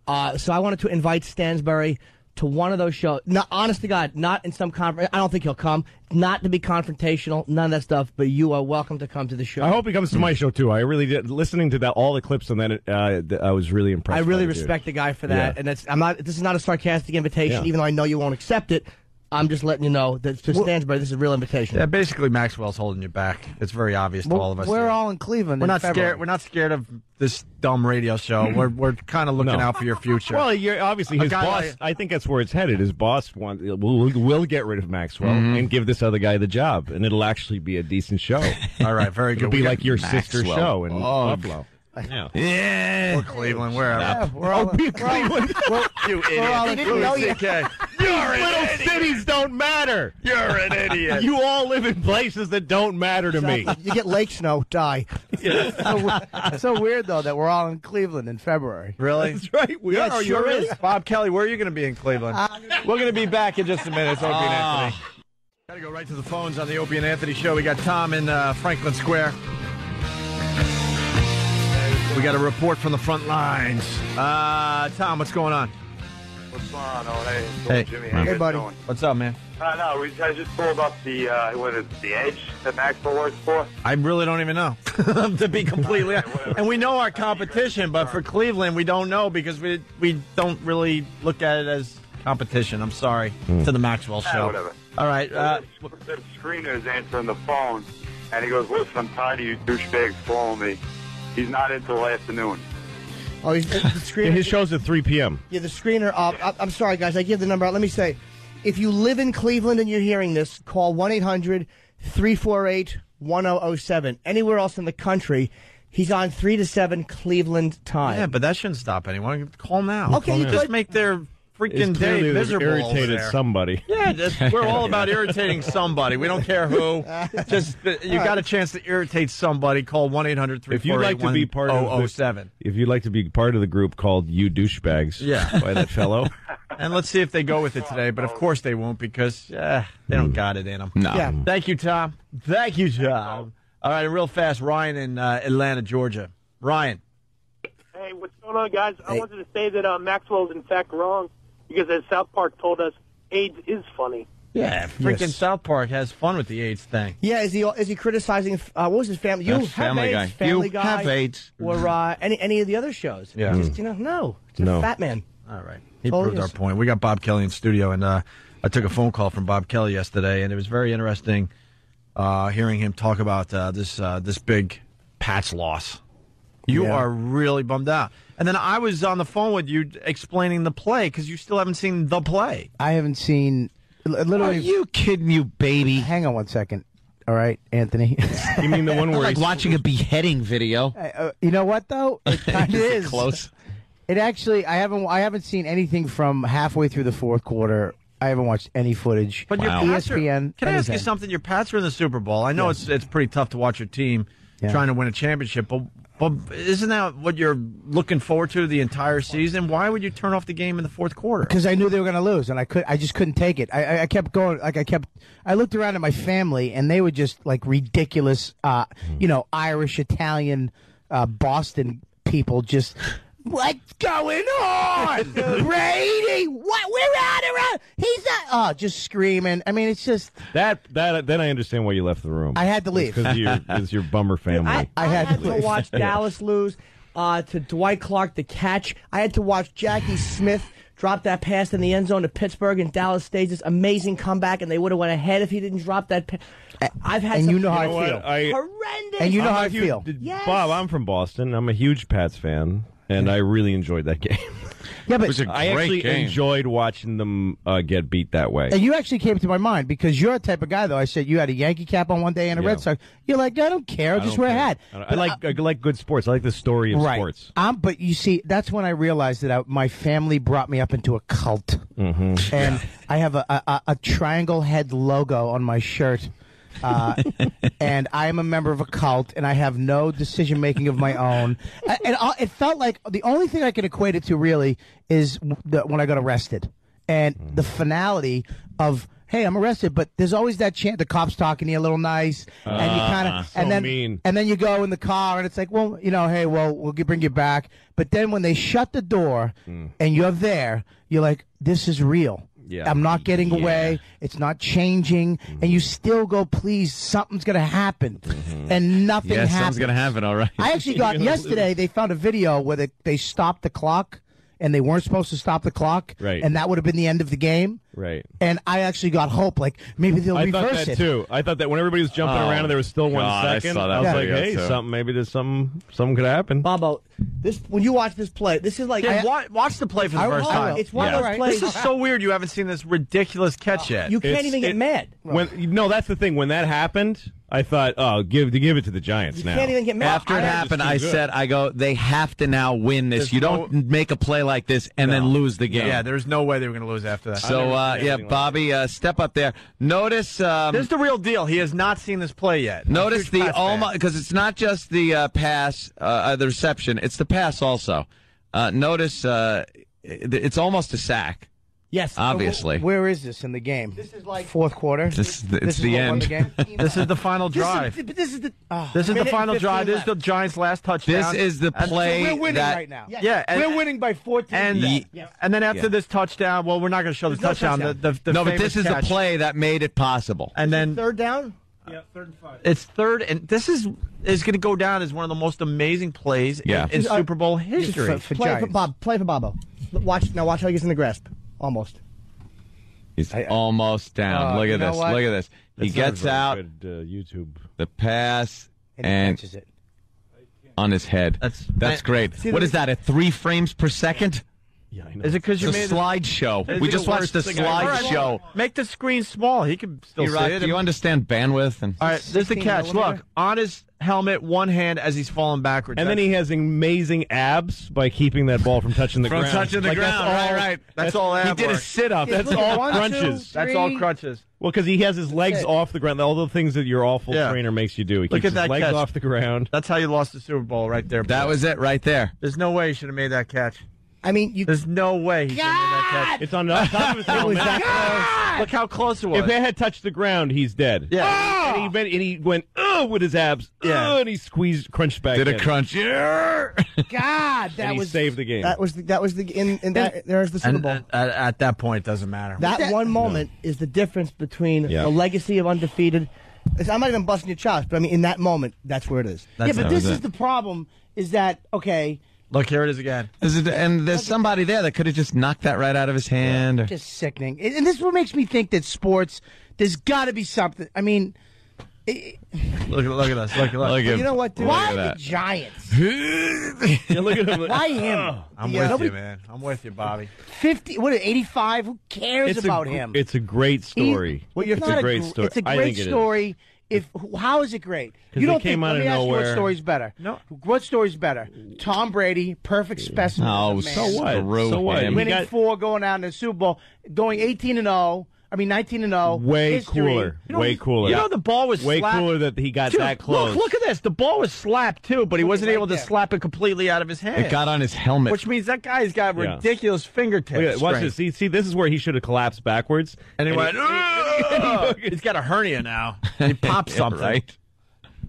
So I wanted to invite Stansbury to one of those shows. Not, honest to God, not in some conference. I don't think he'll come. Not to be confrontational, none of that stuff, but you are welcome to come to the show. I hope he comes to my show, too. I really did. Listening to all the clips on that, I was really impressed. I really respect the guy for that. Yeah. And this is not a sarcastic invitation, even though I know you won't accept it. I'm just letting you know that to Stansbury, this is a real invitation. Yeah, basically Maxwell's holding you back. It's very obvious to all of us. We're all in Cleveland. We're not scared. We're not scared of this dumb radio show. We're kind of looking out for your future. Well, you're obviously his boss. I think that's where it's headed. His boss will get rid of Maxwell and give this other guy the job, and it'll actually be a decent show. All right, very good. It'll be like your sister show in Buffalo. Yeah. Or Cleveland, wherever. Yeah, we're all in Cleveland. You idiot. all in Cleveland. Little cities don't matter. You're an idiot. You all live in places that don't matter to me. You get lake snow, die. It's so weird, though, that we're all in Cleveland in February. Really? That's right. We Yeah, are. it sure is. Bob Kelly, where are you going to be in Cleveland? We're going to be back in just a minute. It's Opie and Anthony. Got to go right to the phones on the Opie and Anthony show. We got Tom in Franklin Square. We got a report from the front lines. Tom, what's going on? What's going on? Oh, hey. Hey. Jimmy. Hey, How buddy. you doing? What's up, man? No, I just pulled up the, the Edge that Maxwell works for. I really don't even know, to be completely honest. And we know our competition, but for Cleveland, we don't know because we don't really look at it as competition. I'm sorry to the Maxwell show. Whatever. All right. The screener is answering the phone, and he goes, listen, I'm tired of you douchebags calling me. He's not until afternoon. Oh, he's the screener. His show's at 3 p.m. Yeah, the screener. I'm sorry, guys. I give the number out. Let me say, if you live in Cleveland and you're hearing this, call 1-800-348-1007. Anywhere else in the country, he's on 3 to 7 Cleveland time. Yeah, but that shouldn't stop anyone. Call now. Okay, you just could. make their freaking It's day clearly miserable. over irritated there. somebody. Yeah, we're all about irritating somebody. We don't care who. Just you got a chance to irritate somebody. Call 1-800-348-1007. If you'd like to be part of if you'd like to be part of the group called "You Douchebags," Yeah. by that fellow, And let's see if they go with it today. But of course they won't because they don't got it in them. No. Yeah. Thank you, Tom. Thank you, Tom. All right, real fast, Ryan in Atlanta, Georgia. Ryan. Hey, what's going on, guys? I wanted to say that Maxwell's in fact wrong because as South Park told us, AIDS is funny. Yeah, freaking Yes. South Park has fun with the AIDS thing. Yeah, is he criticizing? What was his family? You That's have Family AIDS, Guy. Family You Guy, have AIDS. or any of the other shows? Yeah. Just, no, it's a fat man. All right. He Oh, proved yes. our point. We got Bob Kelly in studio, and I took a phone call from Bob Kelly yesterday, and it was very interesting hearing him talk about this big Pats loss. You are really bummed out. And then I was on the phone with you explaining the play because you still haven't seen the play. I haven't seen. Literally. Are you kidding, you baby? Hang on one second. All right, Anthony. you mean the one where Like he's watching a beheading video. You know what though? It kind of is Close. It actually. I haven't seen anything from halfway through the fourth quarter. I haven't watched any footage. But your Wow. Pats are, ESPN. can I ask you anything. something? Your Pats are in the Super Bowl. I know it's pretty tough to watch your team trying to win a championship, but isn't that what you're looking forward to the entire season? Why would you turn off the game in the fourth quarter? Because I knew they were going to lose, and I just couldn't take it. I kept going. I looked around at my family, and they were just like ridiculous, Irish, Italian, Boston people. Just what's going on, Brady? What? We're out around. He's not. Oh, just screaming. I mean, it's just that. Then I understand why you left the room. I had to leave because it's your bummer family. I had to watch Dallas lose to Dwight Clark, the catch. I had to watch Jackie Smith drop that pass in the end zone to Pittsburgh, and Dallas staged this amazing comeback, and they would have went ahead if he didn't drop that pass. I've had and some you know how I feel. horrendous. And you know I'm how a I huge- feel. Yes. Bob, I'm from Boston. I'm a huge Pats fan, and I really enjoyed that game. Yeah, but was a I great actually game. enjoyed watching them get beat that way. And you actually came to my mind because you're a type of guy, though. I said you had a Yankee cap on one day and a Red Sox. You're like, I don't care. I'll just wear a hat. I like good sports. I like the story of sports. But you see, that's when I realized that my family brought me up into a cult. Mm-hmm. And I have a triangle head logo on my shirt. And I am a member of a cult, and I have no decision making of my own. And it felt like the only thing I can equate it to really is when I got arrested, and the finality of hey, I'm arrested, but there's always that chance the cops talking to you a little nice, and you kind of so mean. and then you go in the car, and it's like, well, hey, we'll bring you back. But then when they shut the door and you're there, you're like, this is real. Yeah. I'm not getting away. It's not changing. And you still go, please, something's going to happen. And nothing Yeah, happens. something's going to happen, all right. I actually got, yesterday, they found a video where they stopped the clock, and they weren't supposed to stop the clock. Right. And that would have been the end of the game. Right. And I actually got hope, like, maybe they'll I reverse thought that it. too. I thought that when everybody was jumping around and there was still 1 God, second, I saw that was like, video, hey, too. something could happen. Bobo, when you watch this play, this is like watch the play for the first time. It's one of those plays. This is so weird. You haven't seen this ridiculous catch yet. You can't even get mad. No, that's the thing. When that happened, I thought, oh, give it to the Giants now. Can't even get mad. After it happened, I said, they have to now win this. You don't make a play like this and then lose the game. Yeah, there's no way they were going to lose after that. So, Bobby, step up there. Notice. This is the real deal. He has not seen this play yet. Notice the almost, because it's not just the pass, the reception, it's the pass also. Notice it's almost a sack. Yes, obviously. Where is this in the game? This is like fourth quarter. It's the end. This is the final drive. This is the final drive. This is the Giants' last touchdown. This is the play we're winning right now. Yeah, we're winning by 14. And then after this touchdown, well, we're not going to show the touchdown. No, but this is the play that made it possible. And then third down. Yeah, 3rd and 5. It's third, and this is going to go down as one of the most amazing plays in Super Bowl history. Play for Bobo. Watch how he gets in the grasp. Almost. He's almost down. Look at this. Look at this. He gets out. Good, YouTube. The pass and catches it on his head. That's great. What is that? At 3 frames per second? Yeah, I know. Is it because you made a slideshow? We just watched the slideshow. Make the screen small. He can still see it. Do you understand bandwidth? All right, there's the catch. Look, on his helmet, one hand as he's falling backwards. And then he has amazing abs by keeping that ball from touching the ground. From touching the ground, right. That's all ab He did a work. sit-up. That's all crunches. That's all crunches. Well, because he has his legs off the ground. All the things that your awful trainer makes you do. He keeps his legs catch. off the ground. That's how you lost the Super Bowl right there. That was it right there. There's no way he should have made that catch. I mean, there's no way he should have made that catch. It's on top of his helmet. Look how close it was. If it had touched the ground, he's dead. Yeah. And he went, with his abs. Yeah. And he crunched back Did in. a crunch. God, and he saved the game. There's the Super Bowl. At that point, it doesn't matter. That one moment is the difference between the legacy of undefeated. I'm not even busting your chops, but I mean, in that moment, that's where it is. But this is the problem, is that, okay... Look, here it is again. And there's somebody there that could have just knocked that right out of his hand. Or... Just sickening. And this is what makes me think that sports, there's got to be something. I mean... Look at us. Look. You know what, dude? Why the Giants? Look at him. Why him? I'm with you, man. I'm with you, Bobby. 85? Who cares about him? It's a great story. It's a great story. It's a great story. How is it great? You don't think? Let me ask you what story's better. No. What story's better? Tom Brady, perfect specimen. Oh, of a man. so what? So what? Winning 4, going out in the Super Bowl, going 18-0. I mean, 19-0. Way history. cooler. Way cooler. You know the ball was way slapped. cooler that he got Dude, that close. Look at this. The ball was slapped too, but he wasn't able to slap it completely out of his hand. It got on his helmet. Which means that guy's got ridiculous fingertips. Watch this. See, this is where he should have collapsed backwards. And he went, he's got a hernia now. He popped something. Right.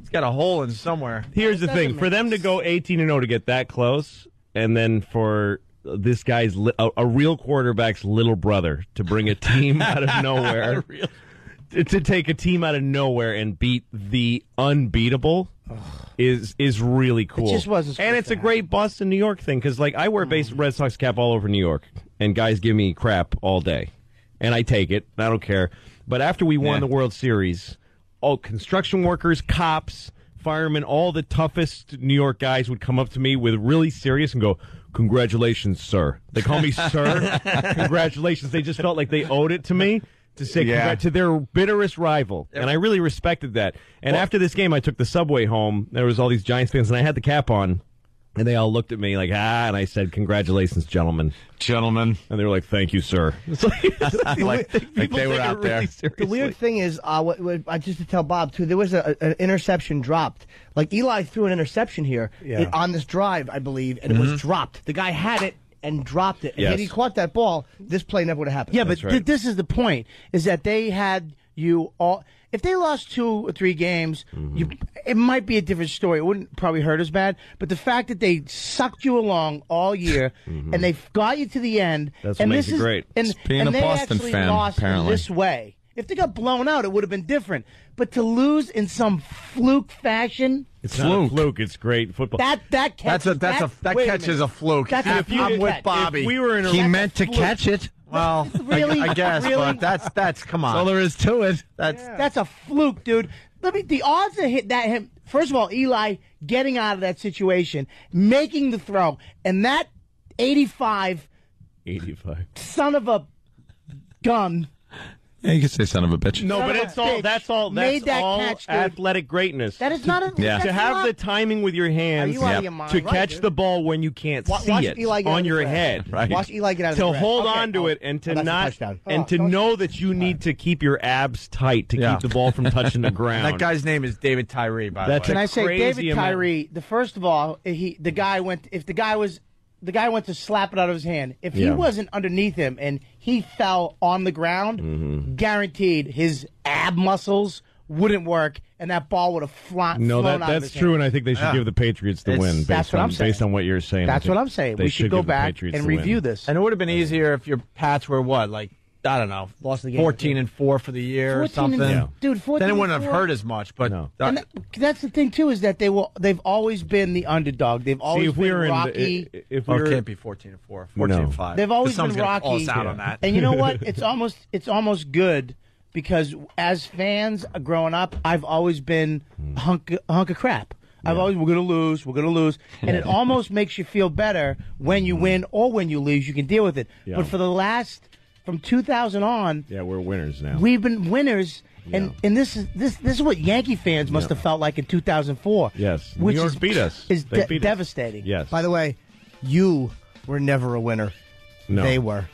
He's got a hole in somewhere. Here's the thing. For them to go 18-0 to get that close, and then for this guy's a real quarterback's little brother to bring a team out of nowhere, to take a team out of nowhere and beat the unbeatable is really cool. It just wasn't. And it's a great Boston, New York thing, because I wear a Red Sox cap all over New York, and guys give me crap all day, and I take it. I don't care. But after we won the World Series, all construction workers, cops, firemen, all the toughest New York guys would come up to me with really serious and go, "Congratulations, sir." They call me sir. Congratulations. They just felt like they owed it to me to say to their bitterest rival. And I really respected that. And after this game, I took the subway home. There was all these Giants fans, and I had the cap on. And they all looked at me like, and I said, "Congratulations, gentlemen." Gentlemen. And they were like, "Thank you, sir." It's like they were out there. The weird thing is, just to tell Bob, too, there was an interception dropped. Like, Eli threw an interception here on this drive, I believe, and it was dropped. The guy had it and dropped it. And had he caught that ball, this play never would have happened. Yeah, but this is the point, is that they had you all... If they lost 2 or 3 games, it might be a different story. It wouldn't probably hurt as bad. But the fact that they sucked you along all year and they got you to the end, that's what makes it great. And being a they Boston actually fan, lost apparently. in this way. If they got blown out, it would have been different. But to lose in some fluke fashion, it's not a fluke. It's great football. That catch. That catch is a fluke. I'm with Bobby. If we were in he meant to catch it. Well, really, I guess, really? but that's come on. That's all there is to it. That's a fluke, dude. The odds of him. First of all, Eli getting out of that situation, making the throw, and that 85 85 son of a gun Yeah, you can say son of a bitch. No, Son but of a it's all bitch. that's all Made that's that all catch, dude. athletic greatness. That is not a Yeah. To have the timing with your hands Are you out of your mind? to Right, catch dude. the ball when you can't Watch see it Eli get out on of the your grass. head. Right. Watch Eli get out of the To grass. hold Okay. on to it and to that's a not touchdown. and to know that you need to keep your abs tight to keep the ball from touching the ground. That guy's name is David Tyree, by the way. That's Can a I say, crazy David amount. Tyree? First of all, the guy went to slap it out of his hand. If he wasn't underneath him and he fell on the ground, guaranteed his ab muscles wouldn't work, and that ball would have flown out of that's his true, hand. and I think they should give the Patriots the win. That's what I'm saying. Based on what you're saying. That's what I'm saying. We should go back and review this. And it would have been easier if your Pats were what, like, I don't know, Lost the game. 14-4 for the year or 14 and- something. Dude, 14 Then it and wouldn't have 4. hurt as much. But And that's the thing too, is that they've always been the underdog. They've always if we been were Rocky. if oh, we it were, can't be 14-4, 14-5. They've always been Someone's gonna call Rocky. us out on that. And you know what? It's almost good, because as fans growing up, I've always been a hunk of crap. We're gonna lose, and it almost makes you feel better when you win or when you lose. You can deal with it. Yeah. But for the from 2000 on, we're winners now. we've been winners. And this is what Yankee fans must have felt like in 2004. Yes, which New York is, beat us. Is They beat us. devastating. Yes. By the way, you were never a winner. No. They were.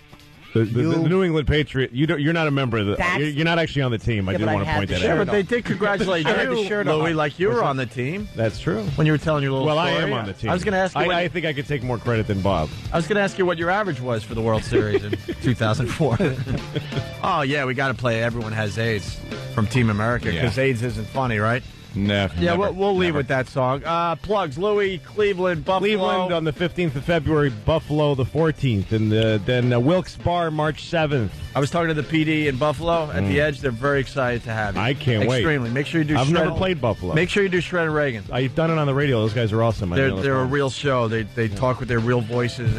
The New England Patriot. You're not a member of the. That's- You're not actually on the team. I Yeah, did but I want to had point the that shirt out. Yeah, but they did congratulate I had the you, shirt on. Louis, like you were on the team That's true. when you were telling your little Well, story. I am on the team. I was going to ask you. I think I could take more credit than Bob. I was going to ask you what your average was for the World Series in 2004. Oh, yeah, we got to play Everyone Has AIDS from Team America, because AIDS isn't funny, right? No. Yeah, never, we'll leave never. with that song. Plugs, Louis, Cleveland, Buffalo. Cleveland on the 15th of February, Buffalo the 14th, and then Wilkes Barre March 7th. I was talking to the PD in Buffalo at the Edge. They're very excited to have you. I can't wait. Extremely. Make sure you do I've Shred- never played Buffalo. Make sure you do Shred and Reagan. I've done it on the radio. Those guys are awesome. They're a real show. They talk with their real voices,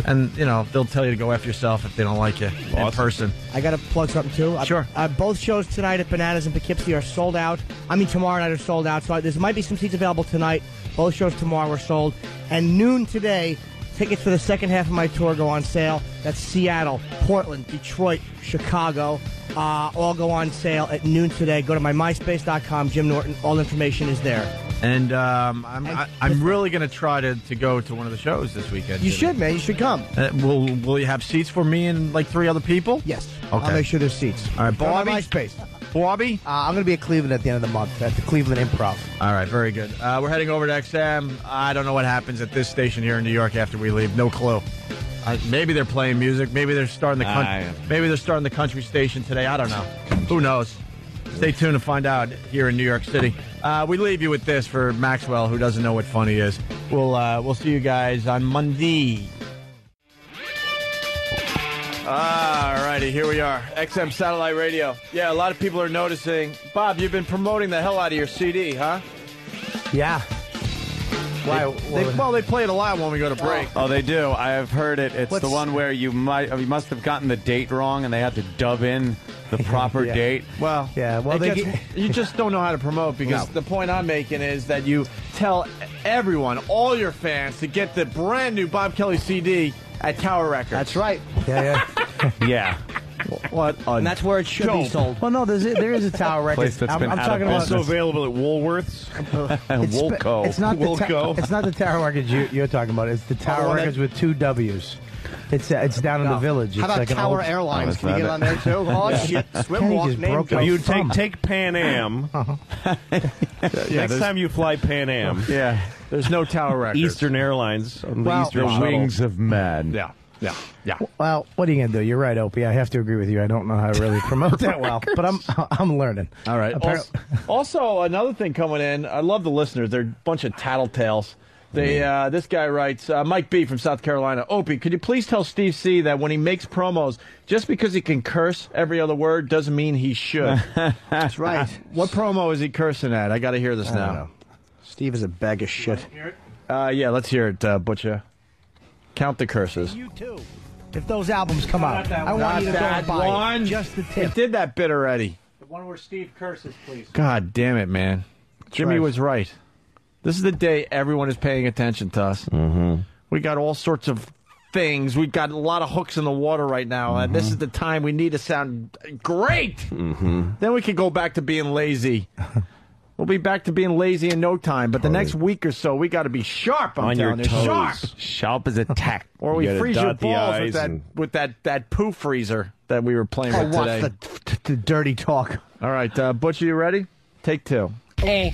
and you know, they'll tell you to go F yourself if they don't like you in person. I got to plug something too. Sure. Both shows tonight at Bananas and Poughkeepsie are sold out. I mean, tomorrow night are sold out. So there might be some seats available tonight. Both shows tomorrow are sold. And noon today, tickets for the second half of my tour go on sale. That's Seattle, Portland, Detroit, Chicago. All go on sale at noon today. Go to my MySpace.com, Jim Norton. All information is there. And I'm really going to try to go to one of the shows this weekend. You Jimmy. should, man. You should come. Will you have seats for me and like 3 other people? Yes. Okay. I'll make sure there's seats. All right, Go to Bobby. my MySpace. Bobby? I'm going to be at Cleveland at the end of the month at the Cleveland Improv. All right, very good. We're heading over to XM. I don't know what happens at this station here in New York after we leave. No clue. Maybe they're playing music. Maybe they're starting the country station today. I don't know. Who knows? Stay tuned to find out here in New York City. We leave you with this for Maxwell, who doesn't know what funny is. We'll see you guys on Monday. All righty, here we are. XM Satellite Radio. Yeah, a lot of people are noticing. Bob, you've been promoting the hell out of your CD, huh? Yeah. Why? They play it a lot when we go to break. Oh, they do. I have heard it. It's the one where you must have gotten the date wrong, and they had to dub in the proper date. Well, Yeah, well, you just don't know how to promote, because the point I'm making is that you tell everyone, all your fans, to get the brand new Bob Kelly CD at Tower Records. That's right. Yeah. Yeah. What? And that's where it should be sold. Well, no, there is a Tower Records. Place that's I'm been out of talking about Also available at Woolworths. Woolco. It's not Woolco. it's not the Tower Records you're talking about. It's the Tower one Records with 2 W's. It's down in the village. How it's about like an Tower old, Airlines? Oh, Can you get that's on there too? Oh, shit. Swim Kenny walk, just name broke drop. out. You Thumb. take Pan Am. Next time you fly Pan Am, Yeah, there's no Tower Records. Eastern Airlines on the Well, Eastern The Shuttle. Wings of Man. Yeah. Well, what are you gonna do? You're right, Opie. I have to agree with you. I don't know how to really promote that well, but I'm learning. All right. Also, another thing coming in. I love the listeners. They're a bunch of tattletales. This guy writes, Mike B. from South Carolina. Opie, could you please tell Steve C. that when he makes promos, just because he can curse every other word doesn't mean he should. That's right. What promo is he cursing at? I got to hear this I don't now. know. Steve is a bag of shit. Yeah, let's hear it, Butcher. Count the curses. You too. If those albums come out, I want you to go that and buy one. it. Just the He tip. did that bit already. The one where Steve curses, please. God damn it, man. Jimmy right. was right. This is the day everyone is paying attention to us. Mm-hmm. We got all sorts of things. We've got a lot of hooks in the water right now, and this is the time we need to sound great. Then we can go back to being lazy. We'll be back to being lazy in no time, but the next week or so, we got to be sharp. I'm On telling your you, toes. sharp. Sharp as a tack. Or we gotta freeze your dot the balls I's with that poo freezer that we were playing with today. What's the dirty talk? All right, Butcher, you ready? Take 2.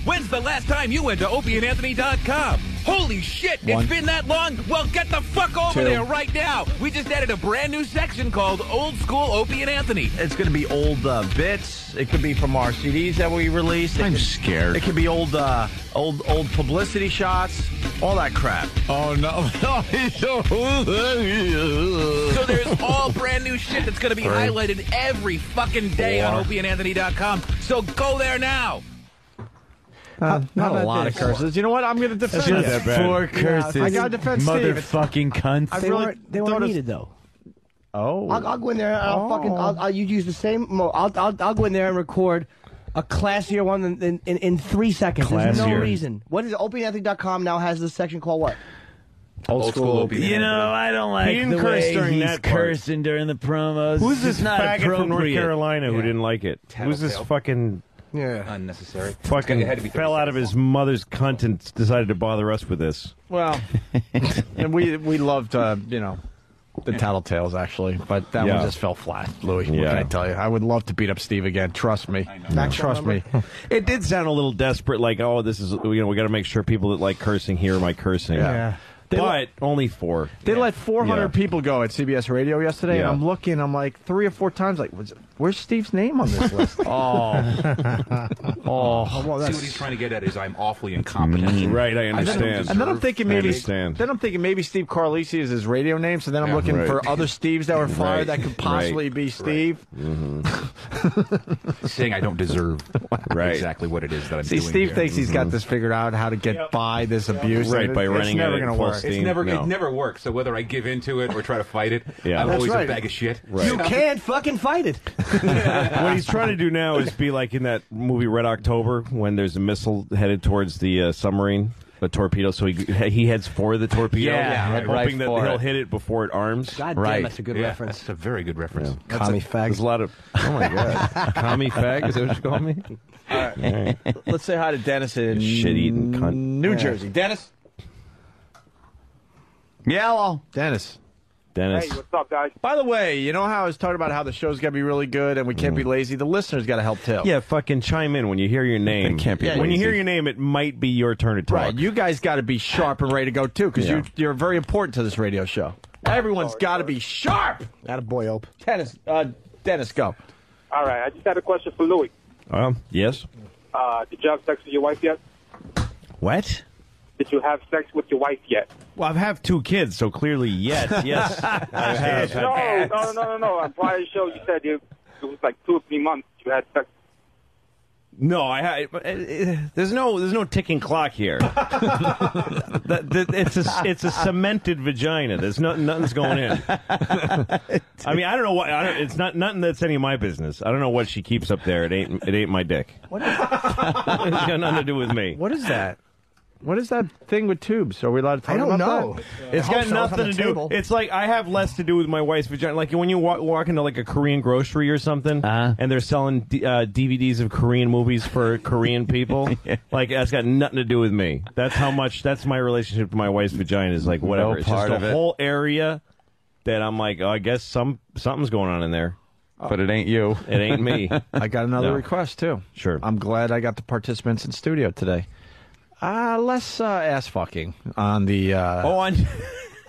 When's the last time you went to OpieandAnthony.com? Holy shit, it's been that long? Well, get the fuck over there right now. We just added a brand new section called Old School Opie and Anthony. It's going to be old bits. It could be from our CDs that we released. I'm scared. It could be old publicity shots, all that crap. Oh, no. So there's all brand new shit that's going to be highlighted every fucking day on OpieandAnthony.com. So go there now. Not a lot of curses. You know what? I'm going to defend you. that bad. 4 curses. I got to defend Steve. Motherfucking cunts. They weren't needed though. Oh. I'll go in there and I'll you use the same. I'll go in there and record a classier one in 3 seconds. There's no reason. What is it? OpieandAnthony.com now has this section called what? Old school Opie. You know, I don't like didn't the curse way during he's that part. cursing during the promos. Who's this It's not faggot from North appropriate. Carolina who didn't like it? Who's this fucking... Yeah. Unnecessary. Fucking fell out of his mother's cunt and decided to bother us with this. Well, and we loved, the Tattletales, actually, but that one just fell flat, Louis. What can I tell you? I would love to beat up Steve again. Trust me. Trust me. It did sound a little desperate, like, oh, this is, we got to make sure people that like cursing hear my cursing. Yeah. But only 4. They let 400 people go at CBS Radio yesterday, and I'm looking, I'm like 3 or 4 times, like, where's Steve's name on this list? See what he's trying to get at is I'm awfully incompetent. Right, I understand. And then I'm thinking maybe Steve Carlisi is his radio name, so then I'm looking for other Steves that were fired that could possibly be Steve. Saying I don't deserve exactly what it is that I'm doing. Steve thinks he's got this figured out, how to get by this abuse. Right, by running never it going to full work. steam. It never works. So whether I give into it or try to fight it, I'm That's always right. a bag of shit. Right. You can't fucking fight it. What he's trying to do now is be like in that movie Red October when there's a missile headed towards the submarine, the torpedo. So he heads for the torpedo, hoping that he'll hit it before it arms. God damn, that's a good reference. That's a very good reference. Commie fag. There's a lot of my god, commie fag. Is that what you call me? All right. Let's say hi to Dennis in Shit-eating cunt. New Jersey. Dennis. Hello. Dennis. Hey, what's up, guys? By the way, you know how I was talking about how the show's got to be really good and we can't be lazy? The listeners got to help too. Yeah, fucking chime in when you hear your name. It can't be when you lazy. hear your name, it might be your turn to talk. Right. You guys got to be sharp and ready to go too because you're very important to this radio show. Everyone's got to be sharp. Attaboy, Ope. Dennis, go. All right, I just had a question for Louis. Yes. Did you have sex with your wife yet? What? Did you have sex with your wife yet? Well, I've had 2 kids, so clearly, yes. I have. No. On prior show, you said it was like 2 or 3 months you had sex. No, there's no ticking clock here. It's a cemented vagina. There's nothing's going in. I mean, I don't know what. It's nothing that's any of my business. I don't know what she keeps up there. It ain't my dick. What? It's got nothing to do with me. What is that? What is that thing with tubes? Are we allowed to talk about that? It's got nothing to do. It's like I have less to do with my wife's vagina. Like when you walk into like a Korean grocery or something, and they're selling DVDs of Korean movies for Korean people. Like that's got nothing to do with me. That's how much. That's my relationship to my wife's vagina. Is like whatever. It's just a whole area that I'm like, oh, I guess something's going on in there. But it ain't you. It ain't me. I got another request too. Sure. I'm glad I got the participants in studio today. Less ass fucking on the.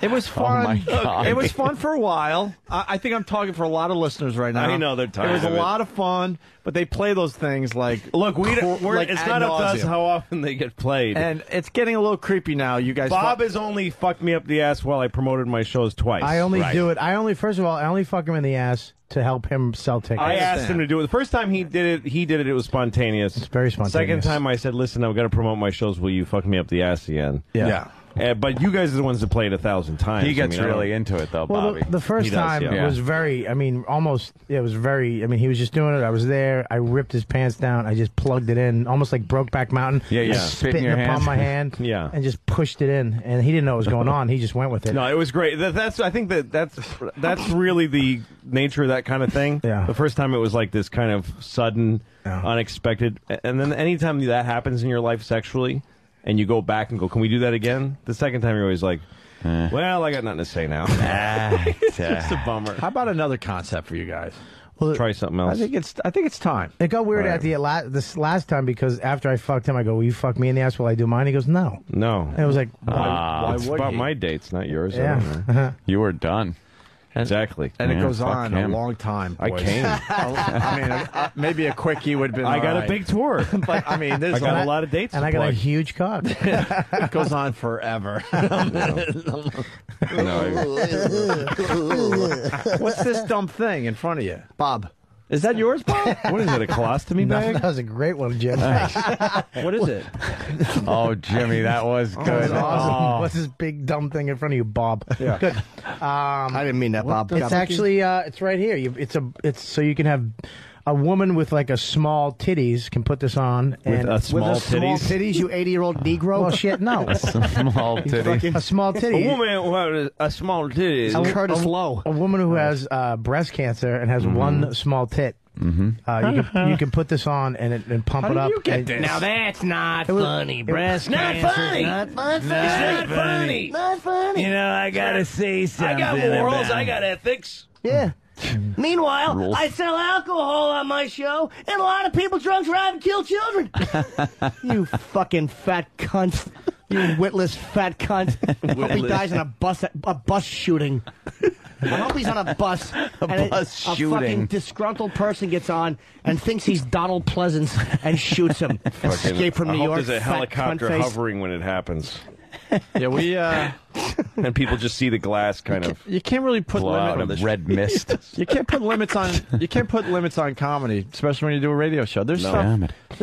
It was fun. Oh my God. It was fun for a while. I think I'm talking for a lot of listeners right now. I know they're tired. It was of a lot of fun, but they play those things like. Look, it's not up to us nauseam. how often they get played, and it's getting a little creepy now. You guys. Bob has only fucked me up the ass while I promoted my shows twice. I only do it. First of all, I only fuck him in the ass to help him sell tickets. I asked him to do it. The first time he did it. It was spontaneous. It's very spontaneous. Second time I said, "Listen, I've got to promote my shows. Will you fuck me up the ass again?" Yeah. But you guys are the ones that play it 1,000 times. He gets really into it, though, Well, Bobby. the first time was very, I mean, almost, it was very, I mean, he was just doing it. I was there. I ripped his pants down. I just plugged it in, almost like Brokeback Mountain. Yeah, yeah. I spit in the palm of my hand. Yeah. And just pushed it in. And he didn't know what was going on. He just went with it. No, it was great. I think that's really the nature of that kind of thing. Yeah. The first time it was like this kind of sudden, unexpected. And then anytime that happens in your life sexually, and you go back and go, can we do that again? The second time you're always like, well, I got nothing to say now. It's just a bummer. How about another concept for you guys? Well, try something else. I think it's time. It got weird at this last time because after I fucked him, I go, will you fuck me in the ass while I do mine? He goes, no. No. And it was like, why it's would about he? my dates, not yours. Yeah. You were done. Exactly. And it goes fuck on a him. long time. I boys. came. I mean, maybe a quickie would have been I got all a right. big tour. But, I mean, I got a lot of dates and to I got a plug. huge cock. It goes on forever. What's this dumb thing in front of you? Bob. Is that yours, Bob? What is it, a colostomy bag? That was a great one, Jim. What is it? Oh, Jimmy, that was good. That's awesome. Oh. What's this big dumb thing in front of you, Bob? Yeah. Good. I didn't mean that, Bob. It's actually it's right here. It's so you can have a woman with like a small titties can put this on and a small small titties? titties, you 80-year-old Negro. well, shit, no, Small titty. a small titty. A woman who has a small titty. Curtis Lowe. A woman who has breast cancer and has one small tit. You can put this on and pump it up. you get this? Now that's not funny. Breast cancer. Not funny. It's not funny. Not funny. You know, I gotta say something. I got ethics. Yeah. Meanwhile, I sell alcohol on my show, and a lot of people drunk drive and kill children. You fucking fat cunt. You witless fat cunt. I hope he dies in a bus shooting. I hope he's on a bus. A fucking disgruntled person gets on and thinks he's Donald Pleasance and shoots him. Escape from I New hope York. there's a fat helicopter cunt face. hovering when it happens. Yeah, we. And people just see the glass kind of You can't really put Blow out limits. of red mist. You can't put limits on. You can't put limits on comedy, especially when you do a radio show. There's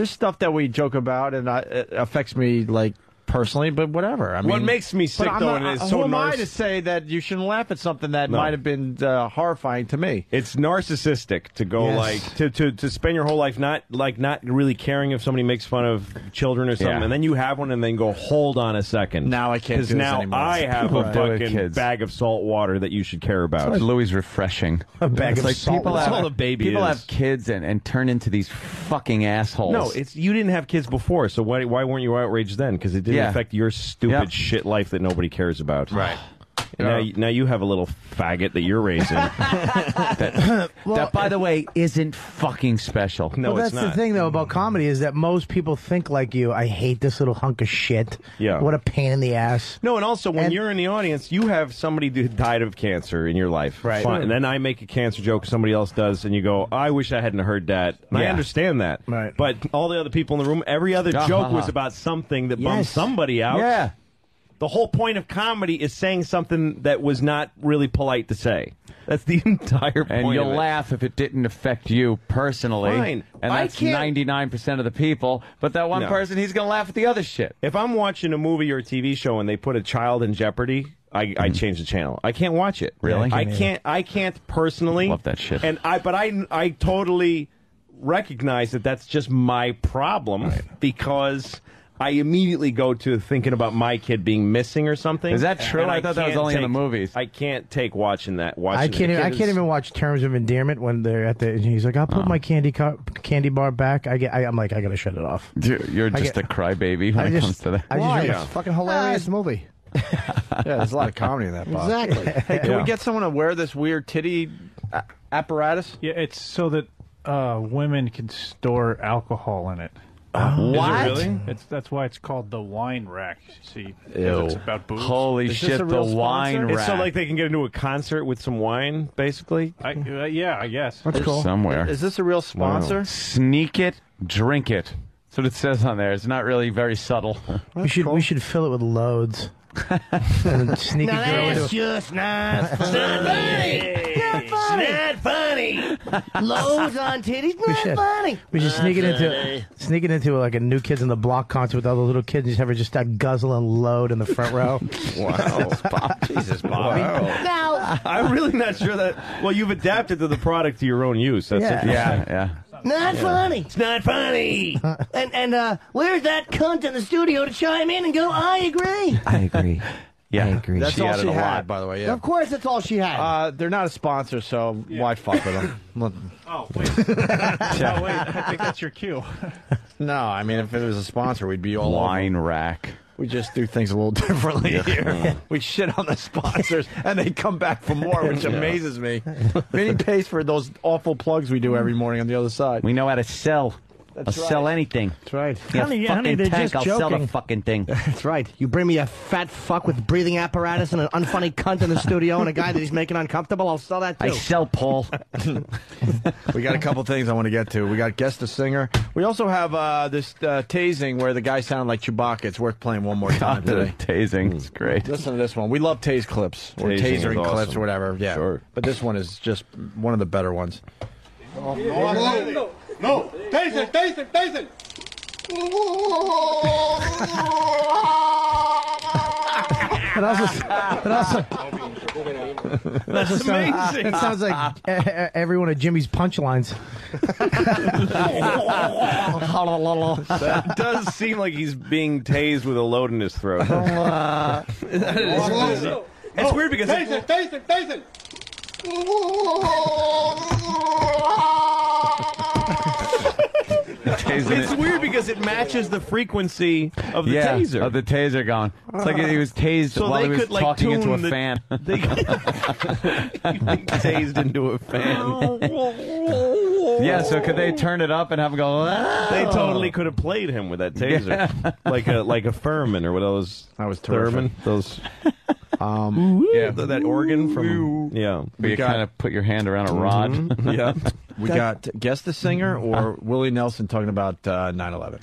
stuff that we joke about, and it affects me like personally, but whatever. I mean, what makes me sick but though, I'm not, and it's who so am I to say that you shouldn't laugh at something that might have been horrifying to me? It's narcissistic to go like to spend your whole life not really caring if somebody makes fun of children or something, and then you have one and then go, hold on a second. Now I can't do because this now anymore. I have a Right. fucking Kids. bag of salt water that you should care about. That's why Louis refreshing. A bag It's of like salt. people That's have, all the baby people is. have kids and turn into these fucking assholes. No, it's you didn't have kids before, so why weren't you outraged then? Because it didn't affect your stupid shit life that nobody cares about. Right. And now you have a little faggot that you're raising. that, by the way, isn't fucking special. No, well, it's that's not. the thing, though, about comedy is that most people think like you. I hate this little hunk of shit. Yeah. What a pain in the ass. No, and also when you're in the audience, you have somebody who died of cancer in your life. Right. Fine. And then I make a cancer joke, somebody else does, and you go, I wish I hadn't heard that. And I understand that. Right. But all the other people in the room, every other joke was about something that bummed somebody out. Yeah. The whole point of comedy is saying something that was not really polite to say. That's the entire point. And you'll of it. laugh if it didn't affect you personally. Fine. And I that's can't- 99% of the people. But that one No. person, he's going to laugh at the other shit. If I'm watching a movie or a TV show and they put a child in jeopardy, I change the channel. I can't watch it. Really? I can't personally. Love that shit. And I totally recognize that that's just my problem because I immediately go to thinking about my kid being missing or something. Is that true? And I thought that was can't only in the movies. I can't take watching that. I can't even watch Terms of Endearment when they're at the. He's like, I'll put my candy bar back. I'm like, I gotta shut it off. You're just a crybaby when it comes to that. It's a fucking hilarious movie. Yeah, there's a lot of comedy in that, Bob. Exactly. Hey, can we get someone to wear this weird titty apparatus? Yeah, it's so that women can store alcohol in it. What? Is it really? That's why it's called the wine rack. See, Ew. it's about booze. Holy Is this shit, a the real wine sponsor? rack. It's so like they can get into a concert with some wine, basically. Yeah, I guess. That's cool. Somewhere. Is this a real sponsor? Sneak it, drink it. That's what it says on there. It's not really very subtle. We should fill it with loads. And sneak Now it that's just not funny. Not funny. Loads on titties. Not funny. We should sneak it into like a New Kids on the Block concert with all the little kids and just have her just start guzzling load in the front row. Wow. Jesus, Bobby. Now, I'm really not sure that. Well, you've adapted to the product to your own use. That's interesting. Yeah. not funny. It's not funny. and where's that cunt in the studio to chime in and go, I agree? I agree. Yeah, I agree. That's all she had, by the way. Yeah. Of course, that's all she had. They're not a sponsor, so why fuck with them? Oh, wait. No, wait. I think that's your cue. No, I mean, if it was a sponsor, we'd be all Wine rack. We just do things a little differently here. We shit on the sponsors, and they come back for more, which amazes me. Vinny pays for those awful plugs we do every morning on the other side. We know how to sell. I'll sell anything. That's right. Yeah, Honey, they're tank, just I'll sell joking. the fucking thing. That's right. You bring me a fat fuck with breathing apparatus and an unfunny cunt in the studio and a guy that he's making uncomfortable, I'll sell that too. I sell Paul. We got a couple things I want to get to. We got Guess the Singer. We also have this tasing where the guy sounded like Chewbacca. It's worth playing one more time today. Tasing. It's great. Listen to this one. We love tase clips or Tasing is tasering clips awesome. or whatever. Yeah. Sure. But this one is just one of the better ones. No, taste it. That's amazing. It sounds like every one of Jimmy's punchlines. That does seem like he's being tased with a load in his throat. It's weird because taste it. It's weird because it matches the frequency of the taser. Of the taser going. It's like he was tased while he was talking into a fan. They tased into a fan. Yeah, so could they turn it up and have him go, They totally could have played him with that taser. Like a Furman or what those. That was terrific. Thurman. Those. Yeah. That organ from. Yeah. where you kind of put your hand around a rod? Yeah. We got Guess the Singer or Willie Nelson talking about 9/11.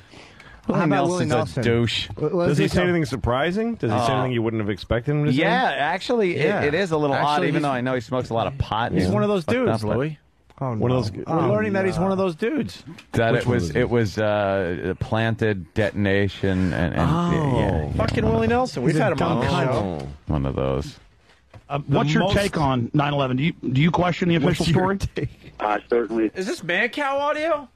Willie Nelson's a douche. Does he say anything surprising? Does he say anything you wouldn't have expected him to say? Yeah, actually, it is a little odd, even though I know he smokes a lot of pot. He's one of those dudes, Louis. Louis. Oh, no. One of those. We're learning that he's one of those dudes. That Which it was planted detonation and yeah. Fucking Willie Nelson. We've had him on the show. One of those. What's your take on 9/11? Do you question the official story? I certainly. Is this man cow audio?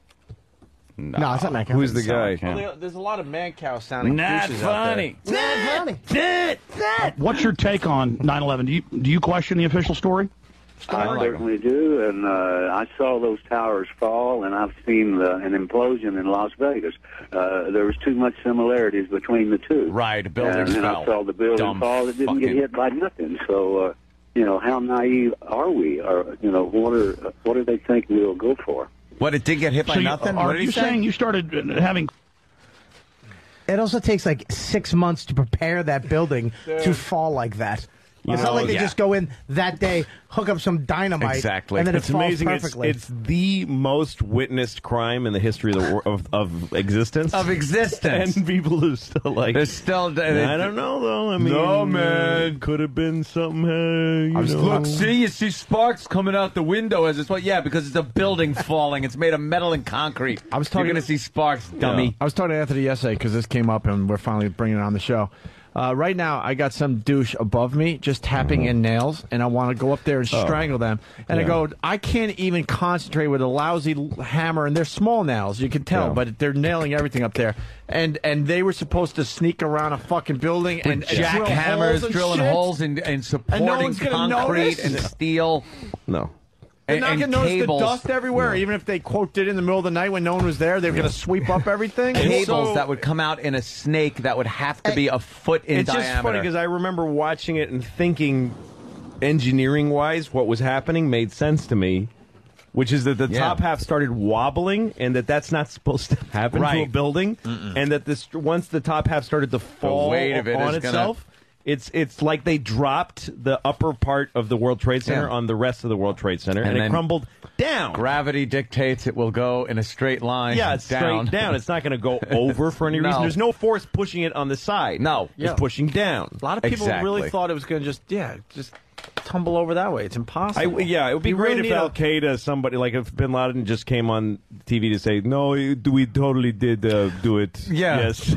No, it's not man cow. Who's the guy? Well, there's a lot of man cow sounding. Not douches out funny. there. Not funny. What's your take on 9/11? Do you question the official story? I certainly do, and I saw those towers fall, and I've seen an implosion in Las Vegas. There was too much similarities between the two. Right, buildings and fell. I saw the building Dumb fall. It didn't get fucking- hit by nothing. So, how naive are we? Or what do they think we'll go for? What, it did get hit by nothing? Are What did he you say? saying you started having? It also takes like 6 months to prepare that building to fall like that. It's not like they just go in that day, hook up some dynamite, Exactly. and then It's it falls amazing. perfectly. It's the most witnessed crime in the history of existence. Of existence. And people are still like. There's still. I don't know though. I mean, No, man. could have been something. Look, you see sparks coming out the window as it's because it's a building falling. It's made of metal and concrete. I was talking You're going to see sparks, dummy. I was talking to Anthony yesterday because this came up and we're finally bringing it on the show. Right now, I got some douche above me just tapping in nails, and I want to go up there and strangle them. And I go, I can't even concentrate with a lousy hammer, and they're small nails, you can tell, but they're nailing everything up there. And they were supposed to sneak around a fucking building and Jackhammers drilling holes and supporting no one's gonna concrete notice? and steel. No. They're not going to notice the cables. dust everywhere, even if they, quote, did it in the middle of the night when no one was there. They were going to sweep up everything. Cables that would come out in a snake that would have to be a foot in It's diameter. just funny because I remember watching it and thinking, engineering-wise, what was happening made sense to me, which is that the top half started wobbling, and that's not supposed to happen to a building, and that once the top half started to fall weight of it on is itself. It's like they dropped the upper part of the World Trade Center on the rest of the World Trade Center, and it crumbled down. Gravity dictates it will go in a straight line. Yeah, it's down. straight down. It's not going to go over for any reason. There's no force pushing it on the side. No. It's pushing down. A lot of people really thought it was going to just tumble over that way. It's impossible. It would be great if Al Qaeda, somebody like if Bin Laden just came on TV to say, "No, we totally did do it." Yeah. Yes.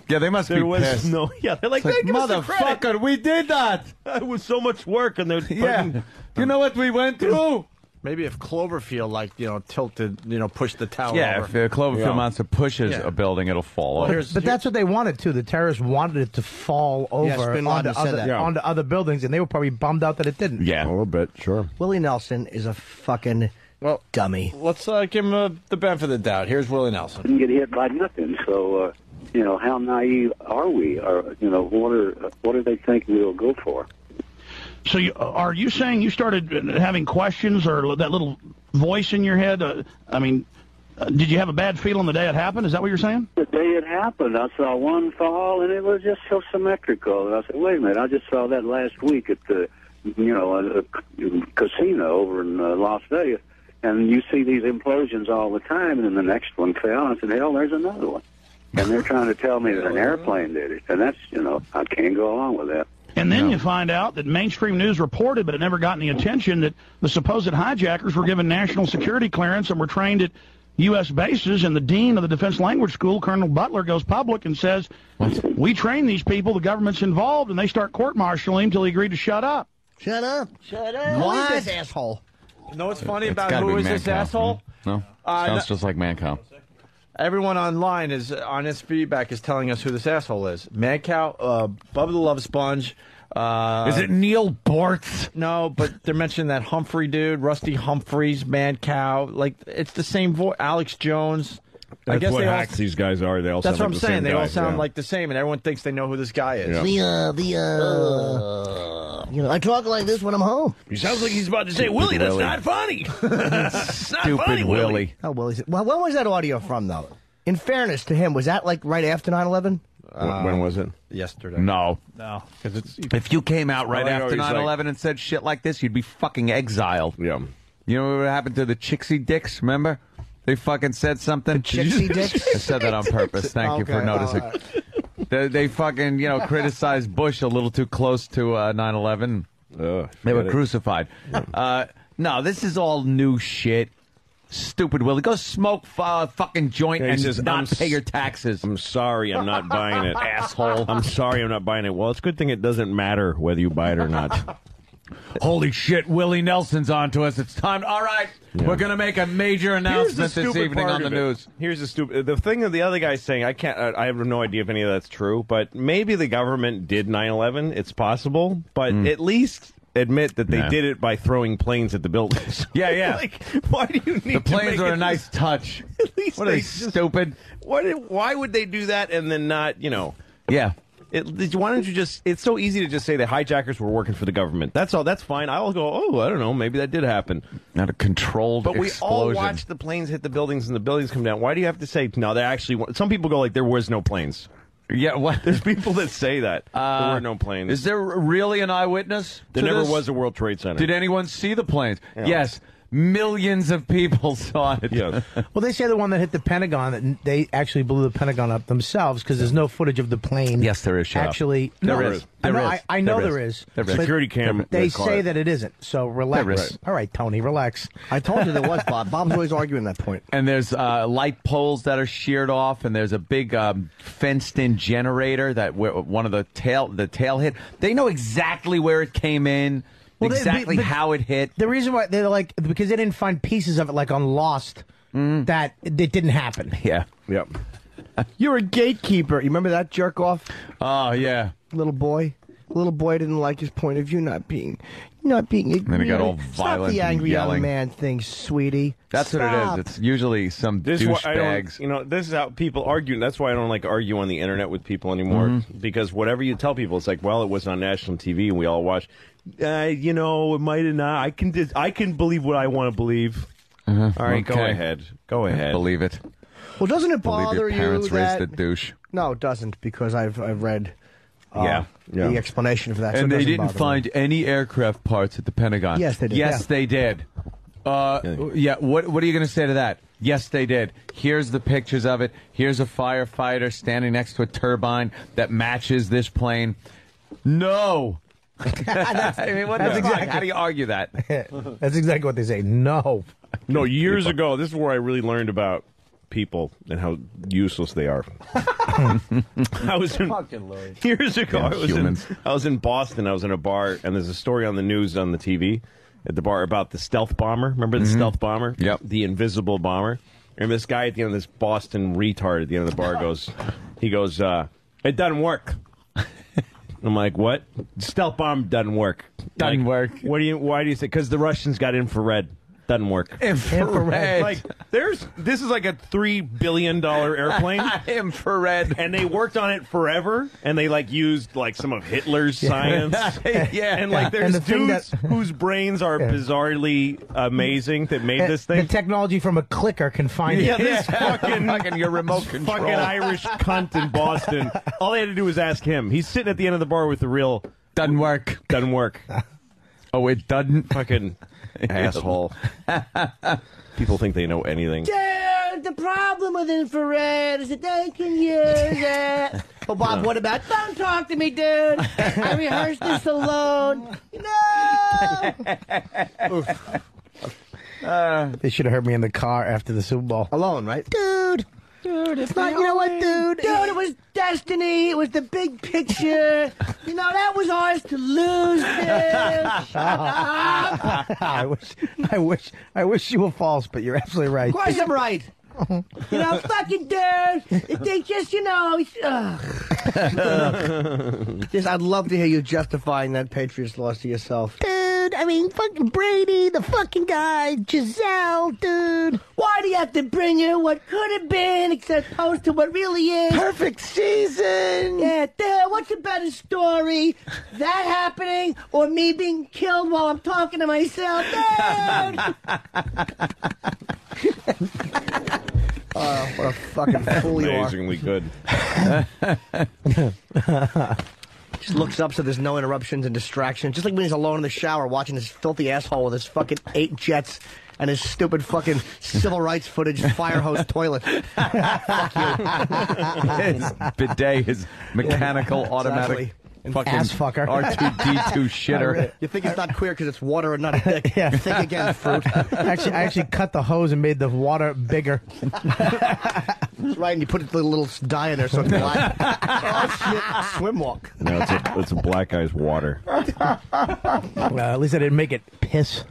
Yeah, they must be pissed. No. Yeah, they're like, It's motherfucker, we did that. It was so much work, and they're Yeah. You know what we went through? Maybe if Cloverfield, tilted, pushed the tower Yeah, over. if Cloverfield Monster pushes a building, it'll fall over. But that's what they wanted, too. The terrorists wanted it to fall over Bin Laden said that. onto other buildings, and they were probably bummed out that it didn't. Yeah, a little bit, sure. Willie Nelson is a fucking dummy. Let's give him the benefit of the doubt. Here's Willie Nelson. Didn't get hit by nothing, so how naive are we? Or what do they think we'll go for? So are you saying you started having questions or that little voice in your head? Did you have a bad feeling the day it happened? Is that what you're saying? The day it happened, I saw one fall, and it was just so symmetrical. And I said, wait a minute, I just saw that last week at the, a casino over in Las Vegas. And you see these implosions all the time, and then the next one fell. And I said, hell, there's another one. And they're trying to tell me that an airplane did it. And that's, I can't go along with that. And then you find out that mainstream news reported, but it never got any attention, that the supposed hijackers were given national security clearance and were trained at U.S. bases, and the dean of the Defense Language School, Colonel Butler, goes public and says, we train these people, the government's involved, and they start court-martialing until he agreed to shut up. Shut up. Shut up. What? Who is this asshole? You know what's funny It's about gotta who be is this Mancow. asshole? No? Sounds just like Mancow. Everyone online is on his feedback is telling us who this asshole is. Mancow, Bubba the Love Sponge. Is it Neil Bortz? No, but they're mentioning that Humphrey dude, Rusty Humphreys, Mancow. Like, it's the same voice. Alex Jones. That's I guess what they hacks these guys are. They all That's sound what like I'm saying. the They same all guy. sound like the same, and everyone thinks they know who this guy is. I talk like this when I'm home. He sounds like he's about to say, Willie, that's not funny. It's not Stupid funny, Willie. Oh, Willie's. Well, when was that audio from, though? In fairness to him, was that like right after 9/11? When was it? Yesterday. No. because it's If you came out right All I know after is, 9/11 and said shit like this, you'd be fucking exiled. Yeah. You know what happened to the Chixie Dicks, remember? They fucking said something. Chixie Dicks? I said that on purpose. Thank you for Okay, noticing. all They fucking, criticized Bush a little too close to 9/11. They were crucified. No, this is all new shit. Stupid Willie. Go smoke fucking joint and says, not pay your taxes. I'm sorry, I'm not buying it. Asshole. I'm sorry, I'm not buying it. Well, it's a good thing it doesn't matter whether you buy it or not. Holy shit, Willie Nelson's on to us. It's time. All right, we're going to make a major announcement this evening on the news. Here's the thing that the other guy's saying, I have no idea if any of that's true, but maybe the government did 9/11. It's possible, but at least admit that they did it by throwing planes at the buildings. Yeah. Like, why do you need The planes to are make a nice touch. At least What are they, stupid? Why would they do that and then not, Yeah. Why don't you just? It's so easy to just say the hijackers were working for the government. That's all. That's fine. I'll go. Oh, I don't know. Maybe that did happen. Not a controlled But we all explosion. watched the planes hit the buildings and the buildings come down. Why do you have to say no? They actually. Some people go like there was no planes. Yeah, what? There's people that say that there were no planes. Is there really an eyewitness? There to never this? was a World Trade Center. Did anyone see the planes? Yeah. Yes. Millions of people saw it. Yes. Well, they say the one that hit the Pentagon, that they actually blew the Pentagon up themselves because there's no footage of the plane. Yes, there is. Shut up. Actually, There no, is. I know, There is. I know There there is. is. There is. But Security cam. They caught say it. that it isn't. So relax. There is. All right, Tony, relax. I told you there was, Bob. Bob's always arguing that point. And there's light poles that are sheared off, and there's a big fenced-in generator that one of the tail hit. They know exactly where it came in. Well, exactly how it hit. The reason why they're like, because they didn't find pieces of it like on Lost, that it didn't happen. Yeah. Yep. You're a gatekeeper. You remember that jerk off? Oh, yeah. Little boy didn't like his point of view not being then he got all Stop violent the and angry young yelling. man thing, sweetie. That's Stop. what it is. It's usually some This is why I douchebags. don't, this is how people argue. That's why I don't like argue on the internet with people anymore. Because whatever you tell people, it's like, well, it was on national TV and we all watched. It might have not. I can believe what I want to believe. All right, go Okay. ahead. Go ahead. Believe it. Well, doesn't it Believe bother your parents you that? raised a douche. No, it doesn't, because I've read Yeah. the explanation for that. so And it they doesn't didn't bother me. find any aircraft parts at the Pentagon. Yes, they did. Yes, Yeah. they did. Yeah. What are you going to say to that? Yes, they did. Here's the pictures of it. Here's a firefighter standing next to a turbine that matches this plane. No. I mean, what the fuck? How do you argue that? That's exactly what they say. No. No, years ago, this is where I really learned about people and how useless they are. I was in, years ago, I was in Boston. I was in a bar, and there's a story on the news on the TV at the bar about the stealth bomber. Remember the stealth bomber? Yep. The invisible bomber. And this guy at the end of this Boston retard at the end of the bar goes, it doesn't work. I'm like, what? Stealth bomb doesn't work. Doesn't work. Why do you say? Because the Russians got infrared. Doesn't work. Infrared. Like, this is like a $3 billion airplane. Infrared. And they worked on it forever, and they, like, used, like, some of Hitler's science. Yeah. And, like, there's dudes whose brains are bizarrely amazing that made this thing. The technology from a clicker can find it. This fucking your remote control. fucking Irish cunt in Boston. All they had to do was ask him. He's sitting at the end of the bar with the real... Doesn't work. Doesn't work. Oh, it doesn't? Fucking asshole. People think they know anything. Dude, the problem with infrared is that they can use it. Oh, Bob, what about... Don't talk to me, dude. I rehearsed this alone. No! They should have heard me in the car after the Super Bowl. Alone, right? Dude, it's not, you know what, dude? Dude, it was destiny. It was the big picture. You know, that was ours to lose, dude. Shut up. I wish you were false, but you're absolutely right. Of course I'm right. You know, fucking dude. They just, you know. Just, I'd love to hear you justifying that Patriots loss to yourself. Dude, I mean, fucking Brady, the fucking guy, Giselle, dude. Why do you have to bring in what could have been opposed to what really is? Perfect season. Yeah, dude, what's a better story? That happening or me being killed while I'm talking to myself? Dude! Oh, what a fucking fool you are. Amazingly good. Just looks up so there's no interruptions and distractions. Just like when he's alone in the shower watching this filthy asshole with his fucking 8 jets and his stupid fucking civil rights footage fire hose toilet. Fuck you. His bidet, his mechanical automatic fucking ass fucker. R2D2 shitter. You think it's not queer because it's water and not a dick. Yeah. Think again, fruit. I actually cut the hose and made the water bigger. Right, and you put a little dye in there so it's black. Oh, shit. Swim walk. No, it's a black guy's water. At least I didn't make it piss.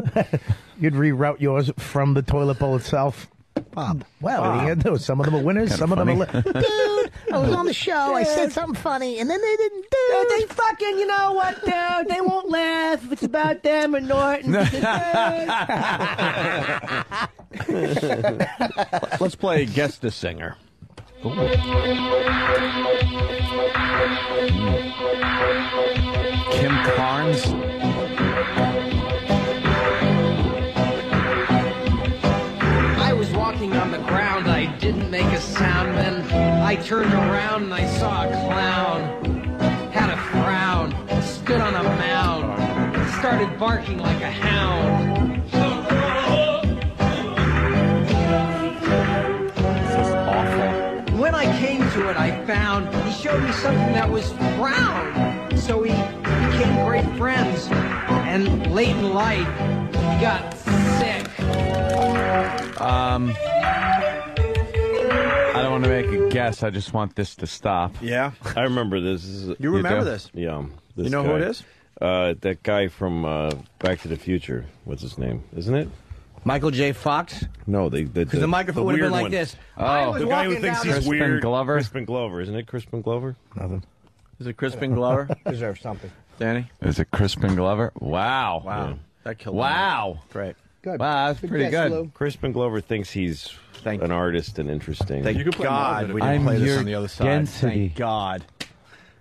You'd reroute yours from the toilet bowl itself. Bob. Well, what are you going to do? Some of them are winners, some of them are... Dude, I was on the show, I said something funny, and then they didn't do it. They fucking, you know what, dude? They won't laugh if it's about them or Norton. Let's play Guess the Singer. Kim Carnes. I was walking on the ground, I didn't make a sound, then I turned around and I saw a clown. Had a frown, stood on a mound, started barking like a hound. This is awful. When I came to it, I found he showed me something that was brown. So we became great friends, and late in life, he got sick. I don't want to make a guess. I just want this to stop. Yeah. I remember this. You remember do? this? Yeah. This You know guy. who it is? That guy from Back to the Future. What's his name? Isn't it? Michael J. Fox? No, Because the microphone would have been like this. Oh, The guy who thinks he's Crispin weird. Glover? Crispin Glover. Isn't it Crispin Glover? Nothing. Is it Crispin Glover? Deserves something. Danny? Is it Crispin Glover? Wow. Wow. That killed me. Wow. Great. Good. Wow, that's pretty guess, good. Lou. Crispin Glover thinks he's an artist and interesting. Thank God we didn't I'm play this your on the other side. density. Thank God.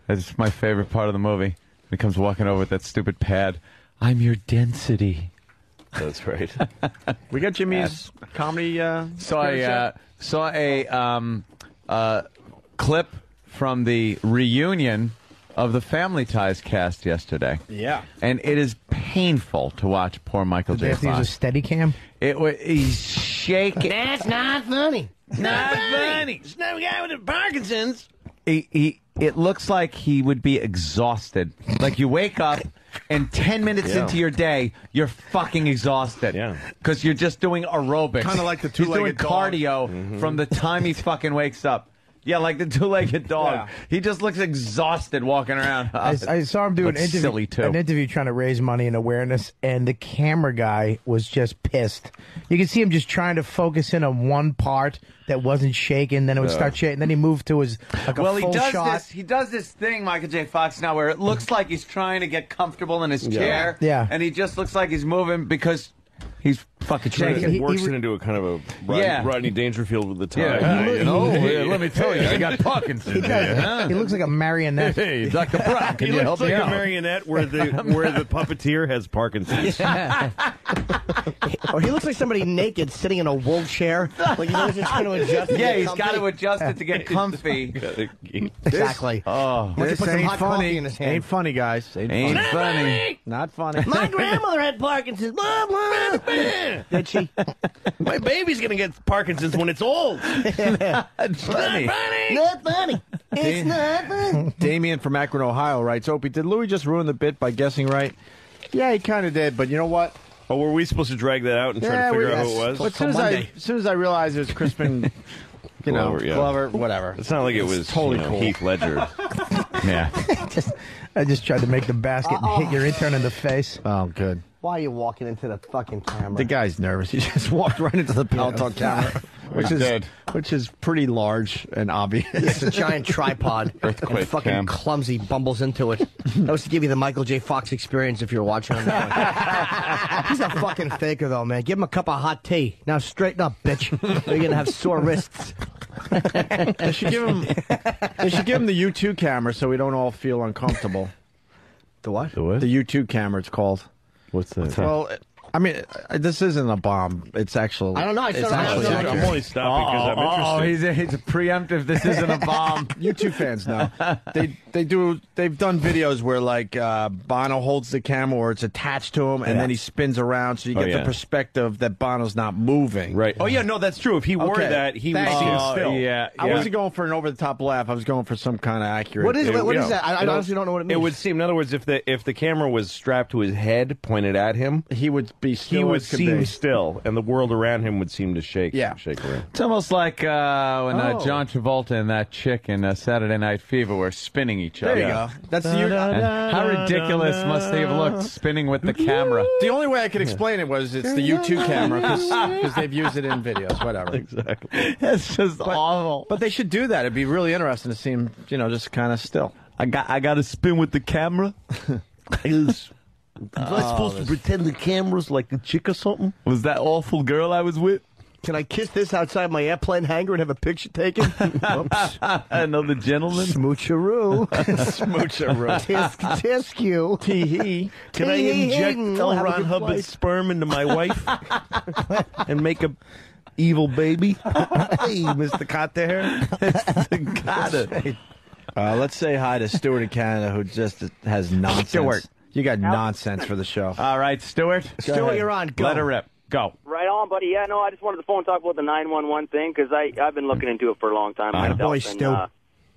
That's my favorite part of the movie. He comes walking over with that stupid pad. I'm your density. That's right. We got Jimmy's comedy. Saw a clip from the reunion of the Family Ties cast yesterday. Yeah. And it is painful to watch poor Michael Did they J. have to use a Fox. steady cam? He's shaking. That's not funny. Not funny. It's not a guy with Parkinson's. It looks like he would be exhausted. Like you wake up and 10 minutes into your day, you're fucking exhausted. Yeah. Because you're just doing aerobics. Kinda like the He's doing two-legged dog. cardio from the time he fucking wakes up. Yeah, like the two-legged dog. Yeah. He just looks exhausted walking around. I saw him do an Looks interview, silly, too. an interview trying to raise money and awareness, and the camera guy was just pissed. You can see him just trying to focus in on one part that wasn't shaking, then it would start shaking, then he moved to his like a Well, full shot. He does this thing, Michael J. Fox, now where it looks like he's trying to get comfortable in his chair. Yeah. And he just looks like he's moving because he's fucking shaking. He works it into a kind of a Rodney Dangerfield with the time. Let me tell you, I got Parkinson's. He does. He looks like a marionette. Hey, Dr. Brown, can He you looks help me like a out? marionette where the puppeteer has Parkinson's. Or he looks like somebody naked sitting in a wool chair. Like, he's just trying to adjust. Yeah, he's got to adjust it to get comfy. Exactly. Oh, This This ain't ain't hot funny. coffee in his hand. Ain't funny, guys. ain't funny. Not funny. My grandmother had Parkinson's. Blah, blah. Did she? My baby's gonna get Parkinson's when it's old. That's funny. Not funny. It's not funny. Damien from Akron, Ohio writes, Opie, did Louis just ruin the bit by guessing right? Yeah, he kind of did, but you know what? Oh, were we supposed to drag that out and try to figure out who it was? But as soon as I realized it was Crispin, Glover, whatever. It's not like it was totally cool. Heath Ledger. Yeah. I just tried to make the basket and hit your intern in the face. Oh, good. Why are you walking into the fucking camera? The guy's nervous. He just walked right into the Peloton camera, which is pretty large and obvious. It's a giant tripod. And fucking clumsy bumbles into it. That was to give you the Michael J. Fox experience if you're watching on that one. He's a fucking faker, though, man. Give him a cup of hot tea. Now straighten up, bitch. Or you're going to have sore wrists. They should give him the U2 camera so we don't all feel uncomfortable. The what? The what? The U2 camera, it's called. What's that? Well, I mean, this isn't a bomb. It's actually. I don't know. It's actually I'm accurate. only stopping because I'm interested. He's a preemptive. This isn't a bomb. U2 fans know. They've done videos where like Bono holds the camera or it's attached to him and then he spins around so you get the perspective that Bono's not moving. Right. Oh yeah, no, that's true. If he wore that, he would seem still. Yeah. I wasn't going for an over the top laugh. I was going for some kind of accurate. What is that? I honestly don't know what it means. It would seem, in other words, if the camera was strapped to his head, pointed at him, he would be still. He would seem still, and the world around him would seem to shake. Yeah. Shake around. It's almost like when John Travolta and that chick in Saturday Night Fever were spinning each other. There you go. That's the. And how ridiculous must they have looked spinning with the camera? The only way I could explain it was it's the U2 camera because they've used it in videos. Whatever. Exactly. It's just awful. But they should do that. It'd be really interesting to see him, just kind of still. I got to spin with the camera. Was I supposed to pretend the camera's like a chick or something? Was that awful girl I was with? Can I kiss this outside my airplane hangar and have a picture taken? Oops. Another gentleman. Smoocheroo. Smoocheroo. Tisk you. Tee-hee. Can I inject L. Ron Hubbard's sperm into my wife and make a evil baby? Hey, Mr. Cotter. Mr. Cotter. Let's say hi to Stuart in Canada, who just has nonsense. Stuart. You got nonsense for the show. All right, Stuart. Stuart, you're on. Go. Let her rip. Go. Right on, buddy. Yeah, no, I just wanted to phone and talk about the 911 thing because I've been looking into it for a long time myself. Boy, Stu.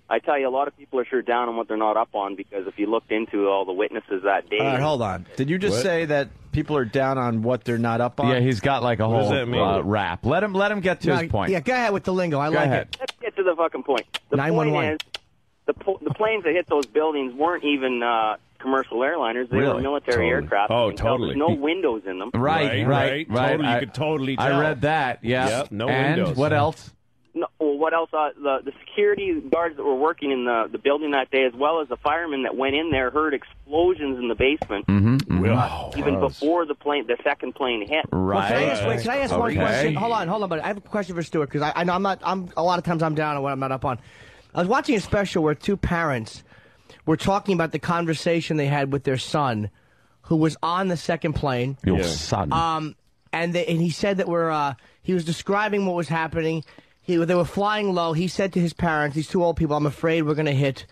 I tell you, a lot of people are sure down on what they're not up on because if you looked into all the witnesses that day. All right, hold on. Did you just say that people are down on what they're not up on? Yeah, he's got like a What does whole that mean? rap. Let him get to his point. Yeah, go ahead with the lingo. I like ahead. it. Let's get to the fucking point. The 911. point is, the planes that hit those buildings weren't even commercial airliners. They were military aircraft. Oh, You can tell totally. There's no windows in them. Right. Totally, you could totally tell. I read that. Yeah. Yep, no and windows. what else? No, well, what else? The security guards that were working in the building that day, as well as the firemen that went in there, heard explosions in the basement. Even before the second plane hit. Right. Well, can I ask one question? Hold on, but I have a question for Stuart because I know I'm a lot of times I'm down on what I'm not up on. I was watching a special where two parents were talking about the conversation they had with their son, who was on the second plane. Your son. And he said that he was describing what was happening. They were flying low. He said to his parents, these two old people, I'm afraid we're going to hit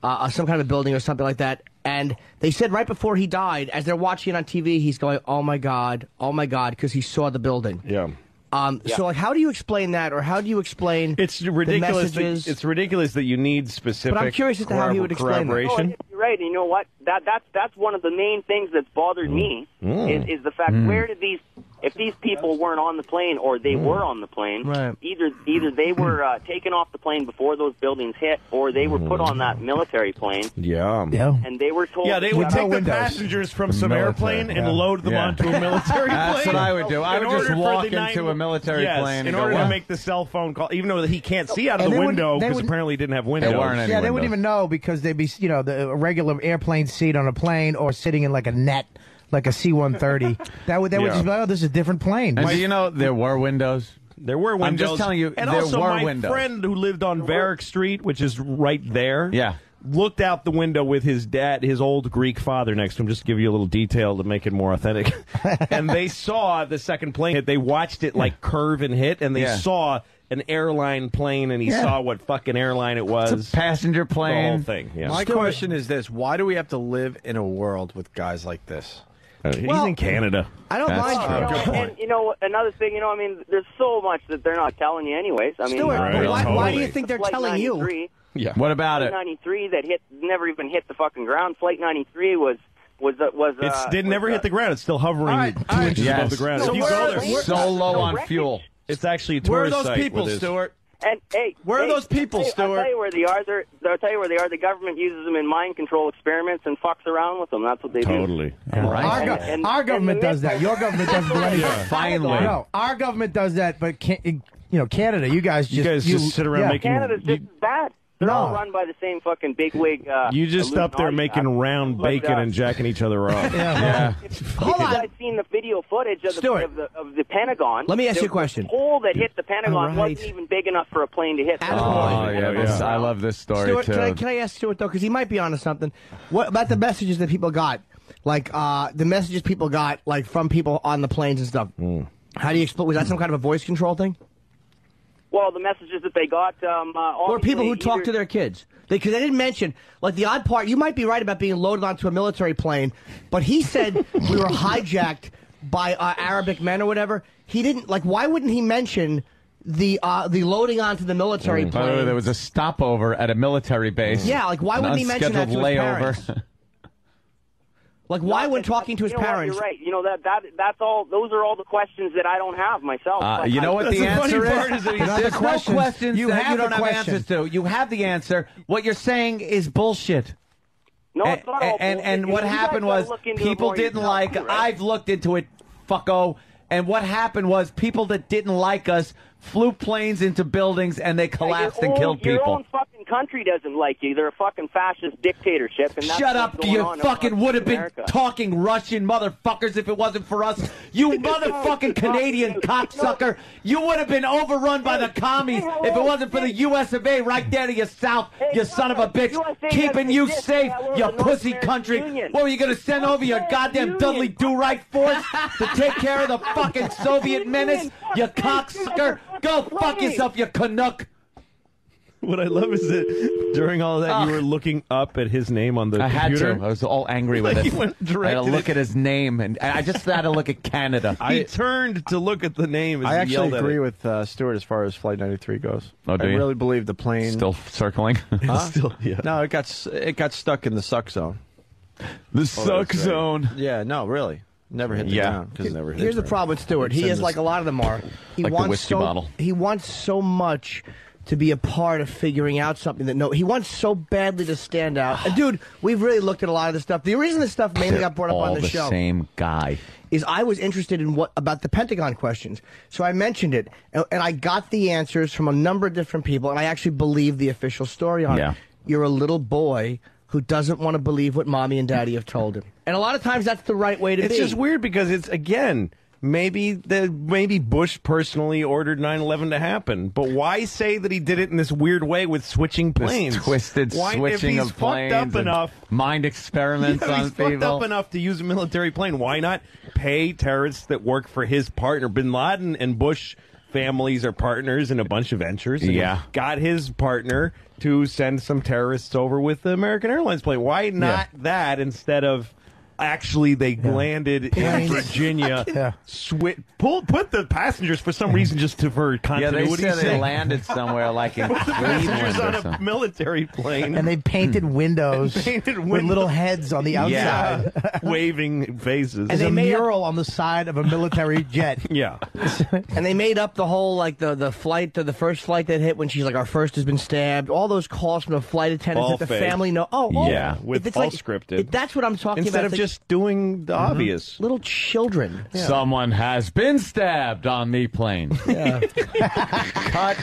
some kind of a building or something like that. And they said right before he died, as they're watching it on TV, he's going, oh, my God, because he saw the building. Yeah. So, like, how do you explain that, or how do you explain it's ridiculous? the messages? It's ridiculous that you need specific. But I'm curious as to how he would explain that. Oh, you're right. You know what? That's one of the main things that's bothered me is the fact where did these. If these people weren't on the plane, or they were on the plane, right. either they were taken off the plane before those buildings hit, or they were put on that military plane. Yeah. And they were told. Yeah, they would take the passengers from some airplane and load them onto a military plane. That's what I would do. I would just walk into a military plane in and order go, to make the cell phone call, even though he can't see out of the window because apparently he didn't have windows. Yeah, they wouldn't even know because they'd be, a regular airplane seat on a plane or sitting in like a net. Like a C-130. They would just be like, oh, this is a different plane. And do you know there were windows? There were windows. I'm just telling you, and there also were my windows. friend who lived on Varick Street, which is right there, looked out the window with his dad, his old Greek father next to him, just to give you a little detail to make it more authentic. And they saw the second plane hit. They watched it like curve and hit, and they saw an airline plane, and he saw what fucking airline it was. It's a passenger plane. The whole thing. Yeah. My question is this: why do we have to live in a world with guys like this? He's in Canada. I don't mind. And another thing, I mean, there's so much that they're not telling you anyways. I mean, Stuart, why do you think they're telling you? Yeah. What about Flight 93 that never even hit the fucking ground. Flight 93 was. It never hit the ground. It's still hovering 2 inches above the ground. So if you go there, so low on fuel. It's actually a Where are tourist those site people, Stuart? And where are those people, Stuart? I'll tell you where they are. I'll tell you where they are. The government uses them in mind control experiments and fucks around with them. That's what they do. Totally. Right. Our government does that. Your government doesn't do anything. Finally. No, our government does that, but Canada, you guys just sit around making. Canada's just as bad. They're all run by the same fucking bigwig. You just up there making round bacon and jacking each other off. Hold on. I've seen the video footage of the Pentagon. Let me ask you a question. The hole that hit the Pentagon wasn't even big enough for a plane to hit. I love this story, Stuart, too. can I ask Stuart, though, because he might be onto something. What about the messages that people got? Like, the messages people got, like, from people on the planes and stuff. How do you explain? Was that some kind of a voice control thing? Well, the messages that they got, or people who talk to their kids. Because they didn't mention, like, the odd part. You might be right about being loaded onto a military plane, but he said we were hijacked by Arabic men or whatever. He didn't, like, why wouldn't he mention the loading onto the military plane? By the way, there was a stopover at a military base. Yeah, like, why wouldn't he mention that to his parents? Like, why, when talking to his parents? You're right. You know that's all. Those are all the questions that I don't have myself. You know what the answer is? There's no questions you that you don't have answers to. You have the answer. What you're saying is bullshit. No, it's not all bullshit. And what happened was people didn't like. I've looked into it, fucko. And what happened was people that didn't like us flew planes into buildings and they collapsed and killed people. Your own fucking country doesn't like you. They're a fucking fascist dictatorship. And that's Shut up! You fucking would have been talking Russian, motherfuckers, if it wasn't for us. You motherfucking Canadian cocksucker! You would have been overrun by the commies if it wasn't for the U.S. of A. right there to your south, you son of a bitch, keeping you safe, you pussy country. What were you gonna send over your goddamn Dudley Do-Right force to take care of the fucking Soviet menace? You cocksucker! Go fuck yourself, you Canuck! What I love is that during all of that, you were looking up at his name on the computer. I had to. I was all angry with it. I had to look at his name, and I just had to look at Canada. I turned to look at the name. I actually agree with Stuart as far as Flight 93 goes. Oh, do I you? really believe the plane still circling. Still, yeah. No, it got stuck in the suck zone. The suck zone. Yeah, no, really. Never hit the ground. Here's the problem with Stuart. He is like a lot of them are. He like wants the whiskey bottle. He wants so much to be a part of figuring out something that he wants so badly to stand out. And dude, we've really looked at a lot of this stuff. The reason this stuff mainly got brought up on the show, all the same guy, is I was interested in about the Pentagon questions. So I mentioned it, and I got the answers from a number of different people, and I actually believe the official story on it. You're a little boy who doesn't want to believe what mommy and daddy have told him. And a lot of times that's the right way to be. It's just weird because it's, again, maybe Bush personally ordered 9/11 to happen, but why say that he did it in this weird way with switching planes? This twisted switching of planes, fucked up enough, mind experiments on he's people. Fucked up enough to use a military plane. Why not pay terrorists that work for his partner? Bin Laden and Bush families are partners in a bunch of ventures. Yeah, got his partner to send some terrorists over with the American Airlines plane. Why not that instead of actually they landed in Virginia. Put the passengers for some reason just for continuity. Yeah, they said they landed somewhere like in Cleveland on a military plane, and they painted windows with little heads on the outside, waving faces. There's a mural on the side of a military jet. Yeah, and they made up the whole like the flight, the first flight that hit when she's like, our first has been stabbed. All those calls from the flight attendants that the family know. With it's all like, scripted. That's what I'm talking Instead about. of just doing the obvious. Little children. Yeah. Someone has been stabbed on the plane. Yeah. Cut.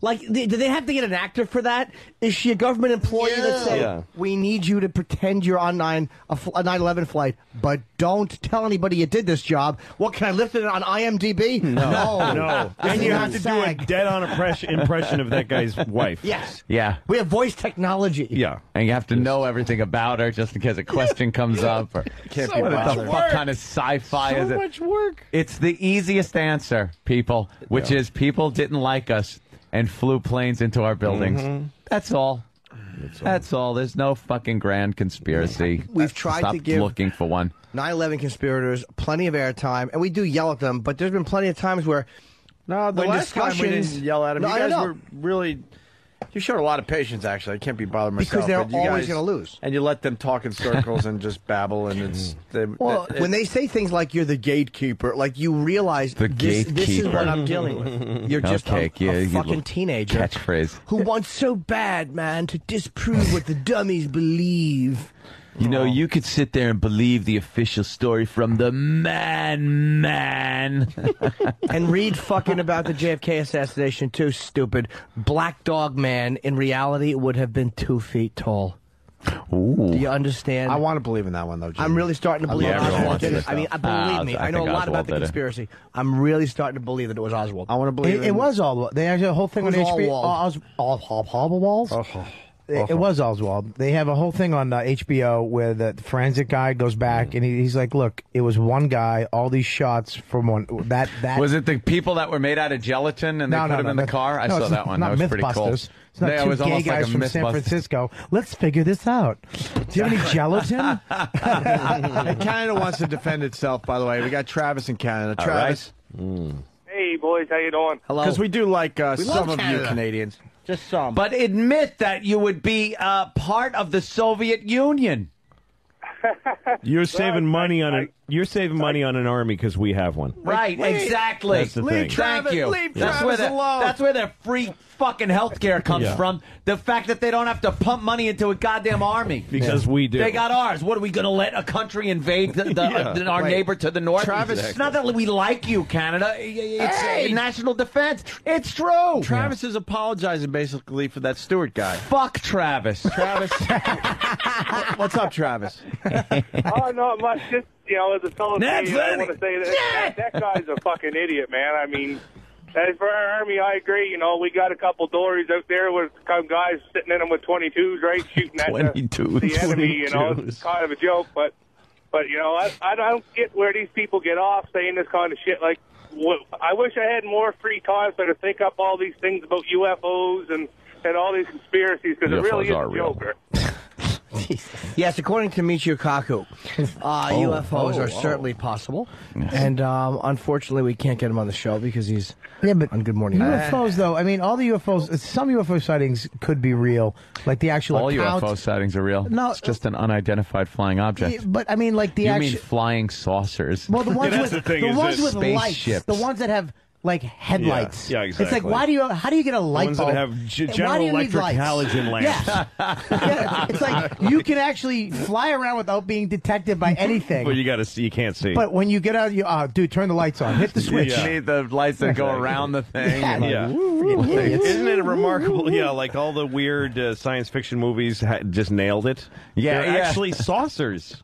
Like, do they have to get an actor for that? Is she a government employee that said, we need you to pretend you're on a 9/11 flight, but don't tell anybody you did this job? What, can I lift it on IMDb? No. And you have to do a dead-on impression of that guy's wife. Yes. Yeah. We have voice technology. Yeah. And you have to know everything about her just in case a question comes up. Or Can't what the fuck kind of sci-fi is it? So much work. It's the easiest answer, people, which is people didn't like us and flew planes into our buildings. That's all. That's all. There's no fucking grand conspiracy. We've tried Stop to give looking for one. 9/11 conspirators plenty of airtime, and we do yell at them, but there's been plenty of times where the last time we didn't yell at them, you guys were really... You showed a lot of patience, actually. I can't be bothered myself. Because they're always going to lose. And you let them talk in circles and just babble, and it's... when they say things like you're the gatekeeper, like you realize this is what I'm dealing with. You're just a fucking teenager. Catchphrase. Who wants so bad, man, to disprove what the dummies believe. You know, you could sit there and believe the official story from the man. And read fucking about the JFK assassination too, stupid. Black Dog Man, in reality, would have been 2 feet tall. Ooh. Do you understand? I want to believe in that one, though, Jimmy. I'm really starting to believe Oswald did it. I mean, believe me, I know a lot about the conspiracy. I'm really starting to believe that it was Oswald. I want to believe it was Oswald. They actually a whole thing on HBO. Oswald. It was Oswald. They have a whole thing on HBO where the forensic guy goes back and he's like, "Look, it was one guy. All these shots from one that was it the people that were made out of gelatin and they put them in the car? I saw that one. That was pretty cool. It's not two gay guys from San Francisco. Let's figure this out. Do you have any gelatin? And Canada wants to defend itself. By the way, we got Travis in Canada. Travis. Hey boys, how you doing? Hello. Because we do like some of Canada. you Canadians. Just some. But admit that you would be part of the Soviet Union. You're saving money on an army because we have one. Right, exactly. That's the thing. Thank you. Leave That's Travis alone. That's where the free fucking health care comes from. The fact that they don't have to pump money into a goddamn army. Because we do. They got ours. What, are we going to let a country invade our neighbor to the north? Travis, It's not that we like you, Canada. It's national defense. It's true. Travis is apologizing basically for that Stewart guy. Fuck Travis. Travis. What's up, Travis? Oh, not much. Just, as a fellow Canadian, I want to say that guy's a fucking idiot, man. I mean, as for our army, I agree. We got a couple dories out there with some guys sitting in them with 22s, right, shooting at the enemy. It's kind of a joke, but I don't get where these people get off saying this kind of shit. Like, I wish I had more free time so to think up all these things about UFOs and all these conspiracies, because it really is a joker. Yes, according to Michio Kaku, UFOs are certainly possible, and unfortunately, we can't get him on the show because he's on Good Morning. UFOs, though. I mean, all the UFOs. Some UFO sightings could be real, like the actual. All account. UFO sightings are real. No, it's just an unidentified flying object. But I mean, like the You mean flying saucers? Well, the ones with the ones with lights, spaceships. the ones that have like headlights. Yeah, exactly. It's like, how do you get a light ones bulb? that have General Electric halogen lamps. Yeah, it's like you can actually fly around without being detected by anything. Well, you got to see. You can't see. But when you get out, dude, turn the lights on. Hit the switch. You need the lights that go around the thing. Yeah. Isn't it remarkable? Yeah, like all the weird science fiction movies just nailed it. Yeah, They're actually saucers.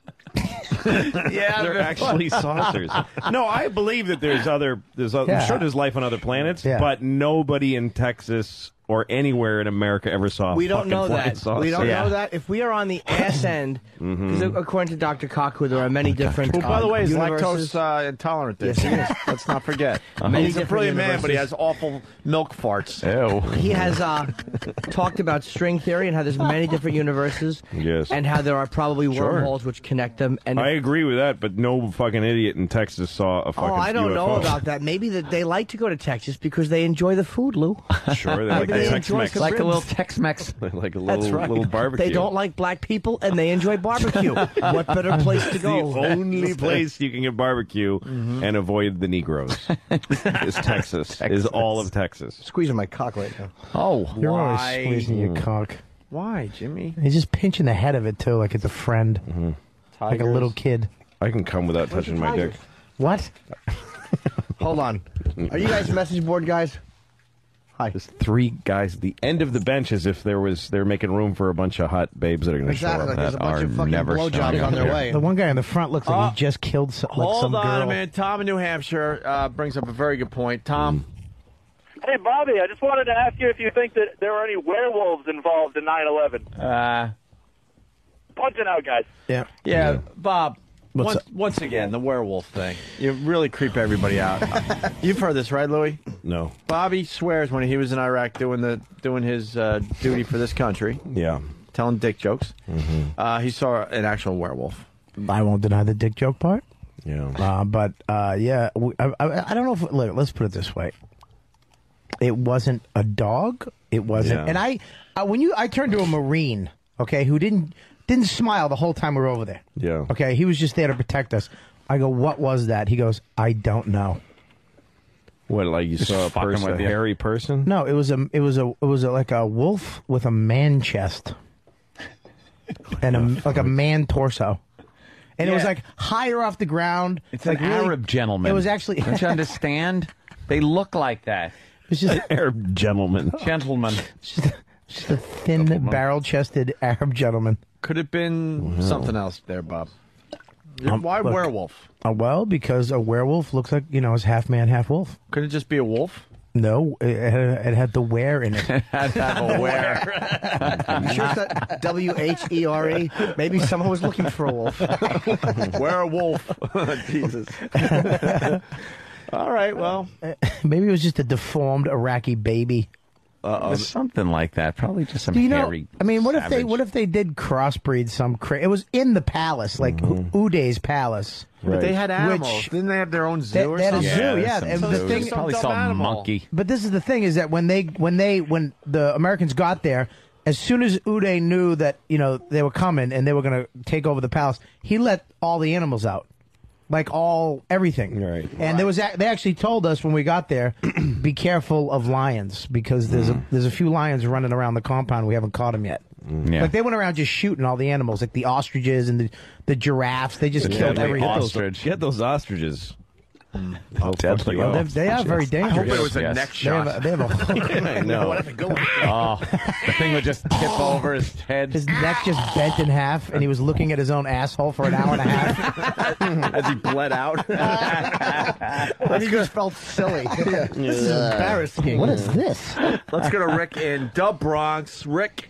They're actually saucers. No, I believe that there's other. I'm sure there's life on other planets, but nobody in Texas or anywhere in America ever saw. We don't know flying that. saucer. We don't know that. If we are on the ass end, because according to Dr. Kaku, there are many different. Who, by the way, is universes. lactose intolerant. Yes, he is. Let's not forget. Many He's a different brilliant man, but he universes. has awful milk farts. Ew. He has talked about string theory and how there's many different universes. Yes. And how there are probably wormholes which connect them. And I agree with that, but no fucking idiot in Texas saw a fucking Oh, I don't UFO. know about that. Maybe that they like to go to Texas because they enjoy the food, Lou. Sure, they like the Tex-Mex. Like a little Tex-Mex. Like a That's right. little barbecue. They don't like black people, and they enjoy barbecue. What better place to go? The only place you can get barbecue and avoid the Negroes is Texas. Is all of Texas. Squeezing my cock right now. Oh, You're why? always squeezing your cock. Why, Jimmy? He's just pinching the head of it, too, like it's a friend. Like a little kid. I can come without touching my dick. What? Hold on. Are you guys message board guys? Hi. There's 3 guys at the end of the bench as if they're making room for a bunch of hot babes that are going to Exactly. show up. There's a bunch are of fucking never blowjobs showing on their up way. The one guy in the front looks like he just killed some Hold on girl. a minute. Tom in New Hampshire brings up a very good point. Tom? Hey, Bobby, I just wanted to ask you if you think that there are any werewolves involved in 9/11. Punch it out, guys. Yeah, Bob. What's Once again, the werewolf thing. You really creep everybody out. You've heard this, right, Louis? No. Bobby swears when he was in Iraq doing his duty for this country, Yeah. telling dick jokes, he saw an actual werewolf. I won't deny the dick joke part. Yeah. But yeah, I don't know if let's put it this way. It wasn't a dog. It wasn't, and I turned to a Marine, okay, who didn't smile the whole time we were over there. Yeah. Okay, he was just there to protect us. I go, what was that? He goes, I don't know. What, like you saw a hairy person? No, it was like a wolf with a man chest and like a man torso. And it was like higher off the ground. It's like an Arab gentleman. It was actually. Don't you understand? They look like that. It's just Arab gentleman. Gentleman. Just a thin, barrel-chested Arab gentleman. Could have been something else there, Bob. Why look, werewolf? Well, because a werewolf looks like, is half man, half wolf. Could it just be a wolf? No, it had the were in it. Had to have a were. You sure it's not WHERE? Maybe someone was looking for a wolf. Werewolf. Jesus. All right, well. Maybe it was just a deformed Iraqi baby. Something like that. Probably just some Do you know? hairy. I mean, what savage. if they did crossbreed some? It was in the palace, like Uday's palace. But they had animals. Didn't they have their own zoo or they had something? a zoo, yeah. some And zoos. the thing, Probably saw a monkey. But this is the thing: is that when the Americans got there, as soon as Uday knew that they were coming and they were going to take over the palace, he let all the animals out. Like everything, right? And they actually told us when we got there, be careful of lions because there's a few lions running around the compound. We haven't caught them yet. Yeah. Like they went around just shooting all the animals, like the ostriches and the giraffes. They just killed everything. Get those ostriches. How deadly. Well, they are very dangerous. I hope it was a neck shot. They have a I know. The thing would just tip over his head. His neck just bent in half, and he was looking at his own asshole for an hour and a half. As he bled out. He just felt silly. This is embarrassing. What is this? Let's go to Rick in the Bronx. Rick.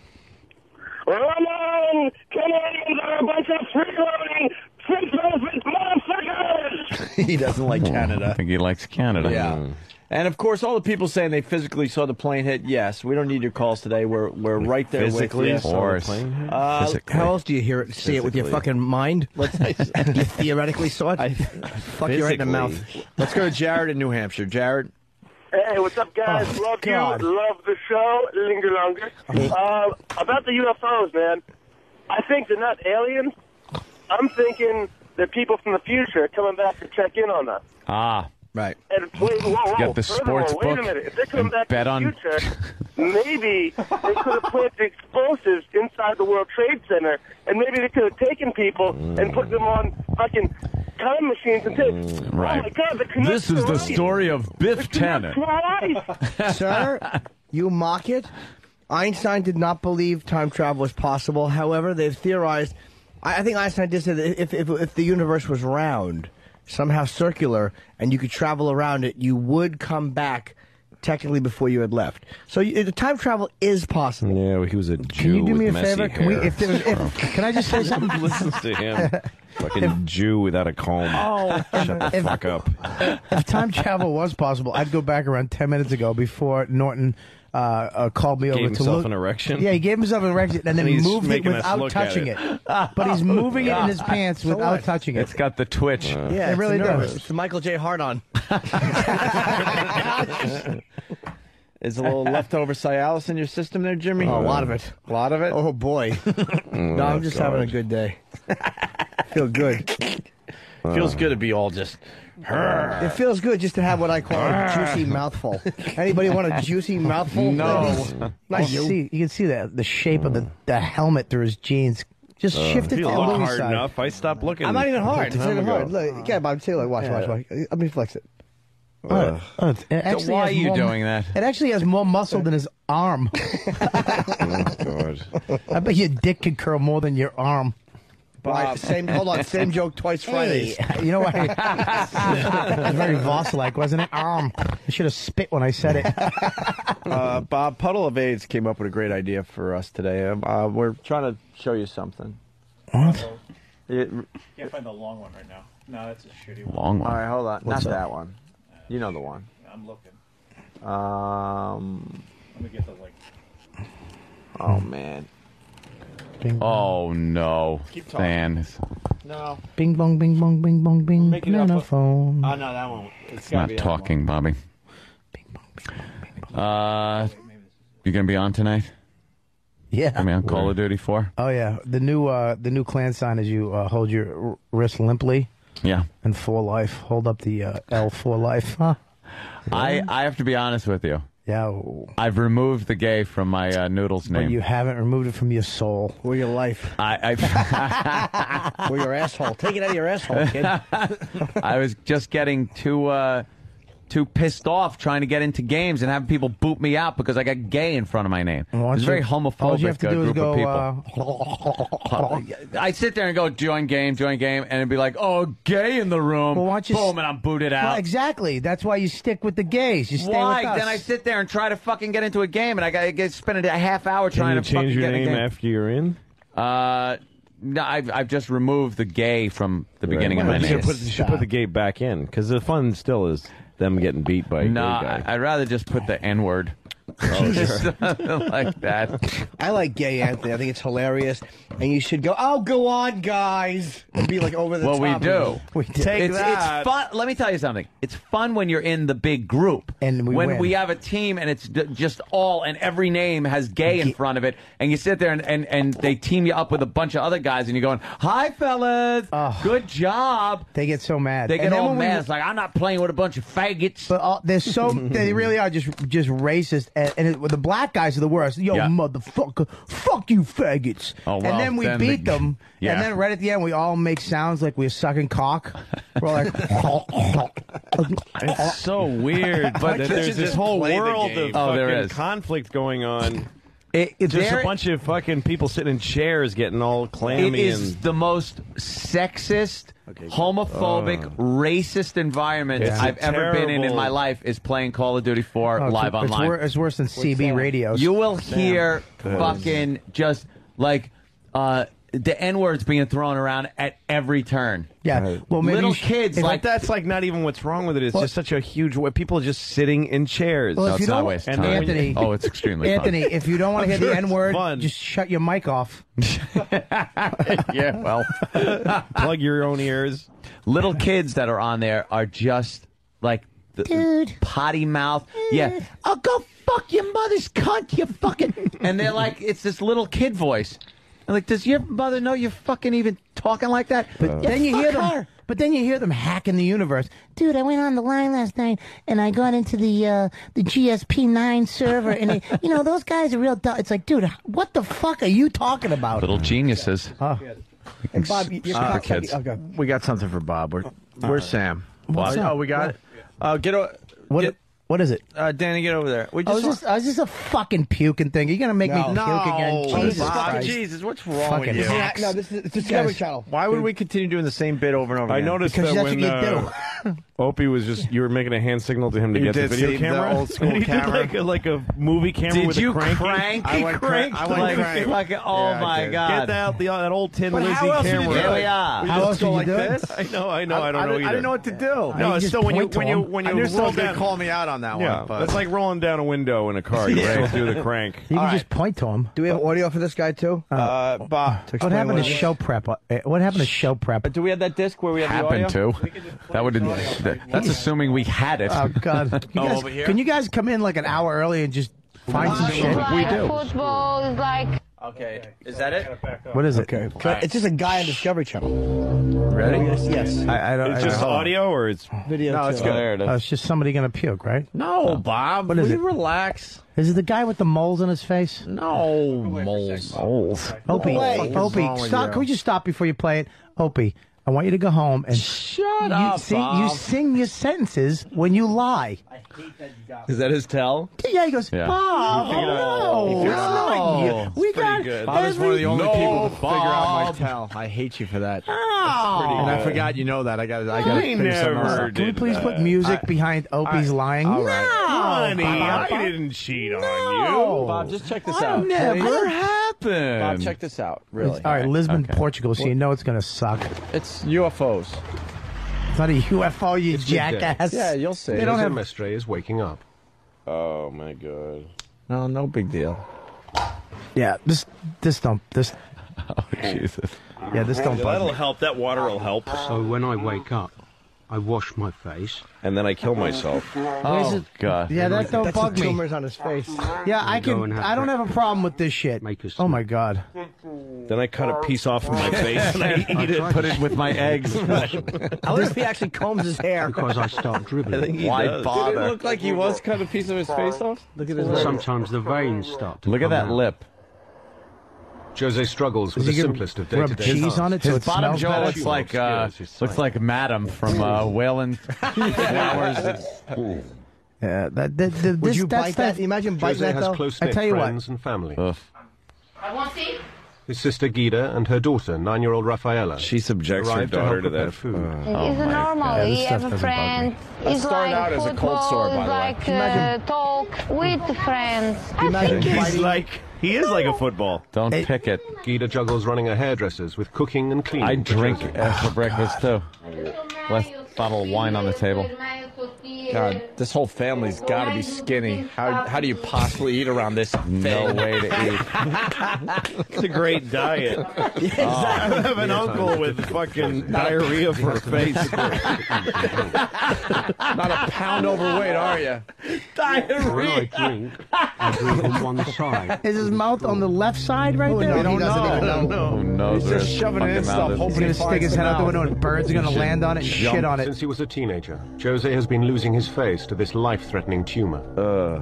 Ramon, Canadians are a bunch of freeloading, free-movement motherfuckers! He doesn't like Canada. I think he likes Canada. Yeah. And of course, all the people saying they physically saw the plane hit. Yes, we don't need your calls today. We're right there Physically with you. saw the plane hit? Physically. How else do you hear it? See it with your fucking mind? You theoretically saw it? Fuck you right in the mouth. Let's go to Jared in New Hampshire. Jared. Hey, what's up, guys? Love you. Love the show. Linger longer. About the UFOs, man. I think they're not aliens. I'm thinking they're people from the future coming back to check in on us. Ah. Right. And wait, whoa. Get the Furthermore, sports wait book a minute. If they're coming and back bet to the on- future, maybe they could have planted explosives inside the World Trade Center, and maybe they could have taken people and put them on fucking time machines and said, Right. oh my God, the Canucks This is are the right. story of Biff Tannen. Sir, you mock it. Einstein did not believe time travel was possible. However, they've theorized. I think Einstein did say that if the universe was round, somehow circular, and you could travel around it, you would come back technically before you had left. So the time travel is possible. Yeah, well, he was a Jew. Can you do me a with favor? messy hair. Can I just say something? Listens to him. Fucking Jew without a comb. Oh, shut the fuck up. If time travel was possible, I'd go back around 10 minutes ago before Norton called me over to himself look. an erection? Yeah, he gave himself an erection and then He's moved it making us without look at touching it. it. But he's moving it in his pants without touching it. It's got the twitch. Yeah, it really does. It's the Michael J. Hard-on. Is a little leftover Cialis in your system there, Jimmy? Oh, a lot of it. A lot of it? Oh, boy. No, I'm just having a good day. Feel good. Feels good to be all just... It feels good just to have what I call a juicy mouthful. Anybody want a juicy mouthful? No. Nice. You can see the shape of the helmet through his jeans. Just shift it to the look Louis hard side. enough. I stopped looking. I'm not even hard. It's a not time even ago. hard. Look, yeah, Bob, say, like, watch. Let me flex it. It actually Why has are you more- doing that? It actually has more muscle than his arm. Oh, God. I bet your dick could curl more than your arm. Bob, hold on, same joke twice Fridays. Hey, you know what? It was very Voss-like, wasn't it? I should have spit when I said it. Bob, Puddle of AIDS came up with a great idea for us today. We're trying to show you something. What? Can't find the long one right now. No, that's a shitty one. Long one. All right, hold on. What's Not up? that one. You know the one. I'm looking. Let me get the link. Oh, man. Oh, no. Keep talking. Fans. No. Bing bong, bing bong, bing bong, bing. Make it up Banana a- phone. Oh, no, that one. It's not talking, Bobby. You gonna be on tonight? Yeah. I mean, on Call of Duty 4? Oh yeah, the new clan sign is you hold your wrist limply. Yeah. And for life, hold up the L for life. Huh? I have to be honest with you. Yeah. I've removed the gay from my noodles name. But you haven't removed it from your soul or your life. I or your asshole. Take it out of your asshole, kid. I was just getting too pissed off trying to get into games and having people boot me out because I got gay in front of my name. It's a very homophobic all you have to do is group of go, people. I sit there and go, join game, and it'd be like, oh, gay in the room. Well, why don't you boom, and I'm booted out. Well, exactly. That's why you stick with the gays. You stay Why? with us. Then I sit there and try to fucking get into a game, and I got to spend a half hour trying to Can you fucking change your get in a name game. after you're in? No, I've just removed the gay from the beginning of my You name. should put the gay back in because the fun still is them getting beat by a No, gay guy. I'd rather just put the N-word. Oh, Just sure. like that. I like gay Anthony. I think it's hilarious. And you should go, oh, go on, guys. And be like over the Well, top. we do. We take it's that. fun. Let me tell you something. It's fun when you're in the big group. And when win. we have a team and it's just all, and every name has gay in front of it, and you sit there and they team you up with a bunch of other guys, and you're going, hi, fellas. Good job. They get so mad. They get And then all when we- mad. It's like, I'm not playing with a bunch of faggots. But they're so they really are just racist, and the black guys are the worst. Yo, Yeah. motherfucker, fuck you, faggots. Oh, well, and then we then beat the- them, Yeah. and then right at the end we all make sounds like we're sucking cock. We're like, It's so weird, but can't there's you this just whole play the world game? of Oh, there fucking is. conflict going on. Just Just a bunch of fucking people sitting in chairs getting all It clammy is and the most sexist, homophobic, racist environment It's I've ever been in terrible- my life is playing Call of Duty 4 live it's online. It's worse than CB radio. You will hear fucking just like the N-words being thrown around at every turn. Yeah, well, maybe little you should- kids if- like But that's like not even what's wrong with it. It's just such a huge way. People are just sitting in chairs. Well, No, if it's you not a don't, waste of and time. Anthony, Oh, it's extremely Anthony, if you don't want to hear I'm sure the it's N-word, fun. just shut your mic off. fun. Yeah, well, Plug your own ears. little kids that are on there are just like Dude. potty mouth. Yeah. Oh, go fuck your mother's cunt, you fucking. And they're like, it's this little kid voice. I'm like, does your mother know you're fucking even talking like that? But then you hear them. But then you hear them hacking the universe. Dude, I went on the line last night and I got into the GSP9 server, and those guys are real dumb. It's like, dude, what the fuck are you talking about? Little geniuses. And Bob, Super kids. Okay. We got something for Bob. Where's Sam? What's up? Oh, we got it. What is it? Danny, get over there. We I was just a fucking puking thing. You're gonna make me puke again? Jesus Bob, Christ. Jesus, what's wrong Fucking with you? hacks. No, this is it's Discovery Channel. Why would we continue doing the same bit over and over I again? noticed Because that that's when what you do. Opie was just, you were making a hand signal to him to You get the did video see the camera. old school And he camera? did like a movie camera Did with you a cranky. crank? I went crank. Oh my God! Get that old tin But Lizzie how else would you camera. do it? Here we are. You How just else go would like you do it? this? I know. I don't know either. I didn't know what to do. No, You it's just still when you point to him. I knew roll someone was going down. to call me out on that Yeah, one. But that's like rolling down a window in a car. You still do the crank. You can All just point to him. Do we have audio for this guy too? Bob, What happened to show prep? What happened to show prep? do we have that disc where we have Happened the audio? to. That would. That's assuming we had it. Oh God! You guys, over here? can you guys come in like an hour early and just find some shit? We do. Football is like. Okay, is that it? What is it? Okay. It's just a guy on Discovery Channel. Ready? Yes. I don't. It's just audio or it's Video. No, too. it's good. There it is. It's just somebody gonna puke, right? No, Bob. What is will it? you relax? Is it the guy with the moles on his face? No, moles. Opie, What's wrong Opie, with stop! you? Can we just stop before you play it? Opie, I want you to go home and Shut up, you Bob. sing your sentences when you lie. Is that his tell? Yeah, he goes, Yeah. Bob, no, it's not you. We got Bob is one of the only people to figure out my Bob. tell. I hate you for that. Oh. And I forgot you know that. I got to figure something else out. Can we please put music behind Opie's lying? all right. Honey, Bob. I didn't cheat on No. Bob, just check this I out. never happened. Bob, check this out. Really. All right, Lisbon, Portugal, so you know it's going to suck. It's UFOs. It's not a UFO, you jackass. Yeah, you'll see. They don't have... Mestre is waking up. Oh my God. No big deal. Yeah, this don't... This... Oh Jesus. Yeah, this don't bug That'll me. help. That water will help. So when I wake up, I wash my face. And then I kill myself. Oh God. Yeah, that don't That's bug the me. tumors on his face. Yeah, I Go can. and have I don't have a problem with this shit. Make us Oh my God. Then I cut a piece off of my face and I eat it. Put it with my eggs. I wonder if he actually combs his hair. Because I start dribbling. Why Did it bother? look like he was cut a piece of his face off? Look at his lips. Sometimes the veins start to Look at come that out. lip. Jose struggles with Is the he gonna simplest of rub day-to-day cheese tasks. on it so His it bottom smells jaw better? looks like Madam from Whalen Flowers. Yeah, Would you bite that? Imagine biting Jose that has though. I close-knit tell you what. friends and family. I want to see. His sister Gida and her daughter, 9-year-old Rafaela. She subjects her arrived to daughter help to prepare that. food. It's normal. this You stuff have a doesn't friend. That It's started like out as a cold football. sore, by It's the way. like Imagine- talk with friends. I Imagine think biting- He is like a football. Don't pick it. Gida juggles running a hairdresser's with cooking and cleaning. I for drink Jose. for breakfast too. Last bottle of wine on the table. God, this whole family's got to be skinny. How do you possibly eat around this thing? No way to eat. It's a great diet. I have an uncle with fucking diarrhea for a face. Not a pound overweight, are you? When I drink on one side. Is his mouth on the left side right there? no, he doesn't even know. Who knows? He's where just his shoving it in fucking stuff, mouth is. hoping He's gonna stick his head out the window and birds are gonna land on it and shit on it. Since he was a teenager, Jose has been losing his face to this life-threatening tumor.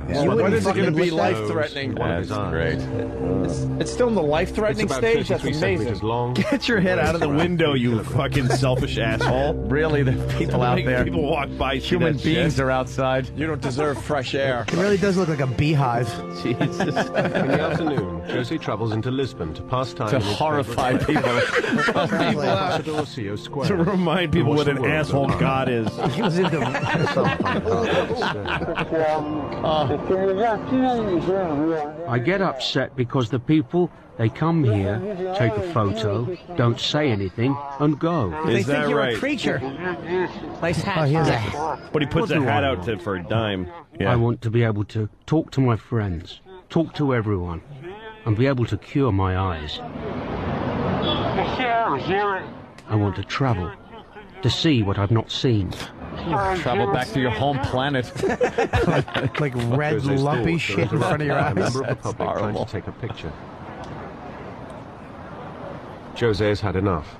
When is it going to be life-threatening? One of his That's eyes. great. It's still in the It's life-threatening about stage? That's 33 centimeters amazing. long. Get your head out of the window, you fucking selfish asshole. Really, the people out there. People walk by. see Human that beings shit. are outside. You don't deserve fresh air. It really does look like a beehive. Jesus. In the afternoon, Jose travels into Lisbon to pass time To with his horrify favorite people. people out. Rocio Square. To remind people what an asshole God is. He was into. I get upset because the people, they come here, take a photo, don't say anything, and go. Is that right? Creature. Nice hat. Oh, he has a, But he puts What a do hat I out want? for a dime. I want to be able to talk to my friends, talk to everyone, and be able to cure my eyes. I want to travel, to see what I've not seen. Travel back to your home planet. like red Jose's lumpy thought shit there in is front of your a eyes. member of the That's public trying horrible. to take a picture. Jose has had enough.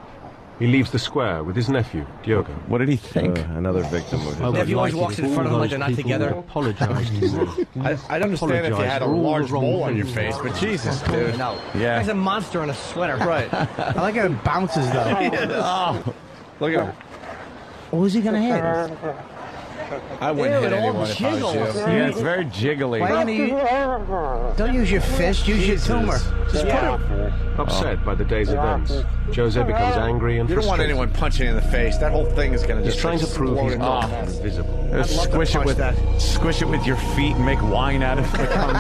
He leaves the square with his nephew, Diogo. What did he think? Another victim of his. Nephew always walks in front of him like they're not together. Apologize to me. I'd understand if you had a large mole on your face, but Jesus, dude. No. Yeah. He's a monster in a sweater. Right. I like how it bounces though. Oh, Look at him. What was he gonna hit? I wouldn't hit anyone if I was you. yeah, it's very jiggly. Why are you gonna use, don't use your fist, use your tumor. Just put it. upset by the day's events. Jose becomes angry and You don't want frustrated. anyone punching you in the face. That whole thing is going to He's just trying to prove he's explode not off. invisible. Squish it with your feet and make wine out of it when it comes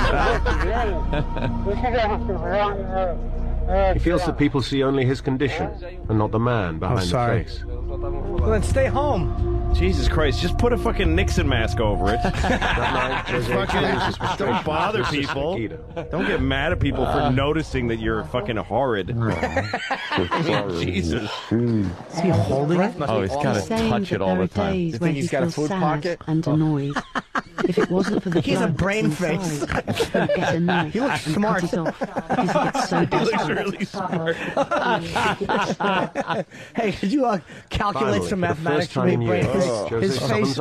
out. He feels that people see only his condition and not the man behind the face. Well, then stay home. Jesus Christ, just put a fucking Nixon mask over it. Fucking Don't bother people. Don't get mad at people for noticing that you're fucking horrid. Jesus. Is he holding it? Oh, he's got to touch it all the time. You think he's got a food pocket? And annoyed. If it wasn't for the He has a blood brain that's face. inside, he'd get a knife He looks and smart. cut it off because he gets so He looks desperate. really smart. Hey, could you calculate some mathematics for me? Brain His face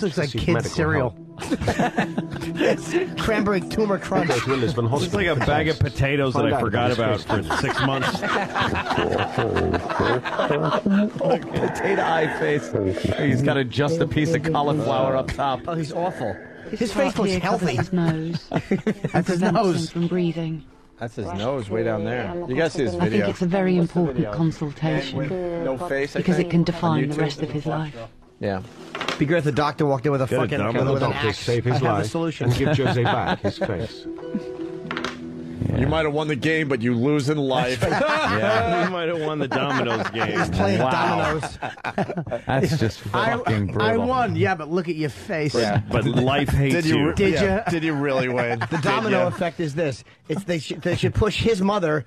looks like kid cereal. Cranberry tumor crunch. Looks like a bag of potatoes that I forgot about for 6 months. Potato eye face. He's got to adjust a piece of cauliflower up top. Oh, he's awful. His Part face looks here covers healthy. His nose. That's his prevents him nose. from breathing. That's his nose way down there. You guys see his I think video. it's a very important consultation No face, I because think, it can on define the YouTube. rest of his life. Yeah. Be great if the doctor walked in with a Get it fucking done, with an doctor axe. save his I have the life solution. and give Jose back his face. You might have won the game, but you lose in life. Yeah, we might have won the dominoes game. He's playing dominoes. That's just fucking brutal. I won. Yeah, but look at your face. But life hates Did you? Did yeah. you? Did you really win? The domino effect is this: it's they should push his mother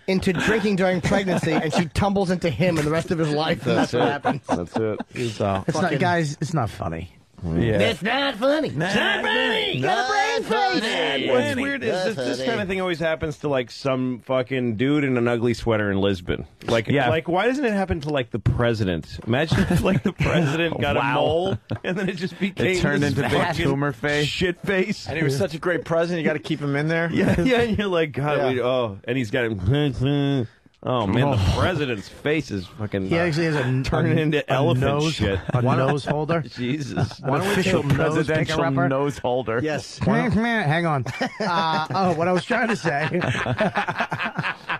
into drinking during pregnancy, and she tumbles into him and the rest of his life. And that's what happens. That's it. It's not, guys. It's not funny. Yeah. It's not funny. It's not funny. Got a brain face. What's weird is this kind of thing always happens to like some fucking dude in an ugly sweater in Lisbon. Like, like why doesn't it happen to like the president? Imagine if like the president got a mole and then it just became It turned this into big fucking tumor face. shit face. And he was such a great president. You got to keep him in there. Yeah, yeah. And you're like, God, and he's got him. Oh man, the president's face is fucking. He actually has a turning into elephant nose, shit. A nose holder. Jesus, An official presidential nose holder. Yes. Hang on. What I was trying to say.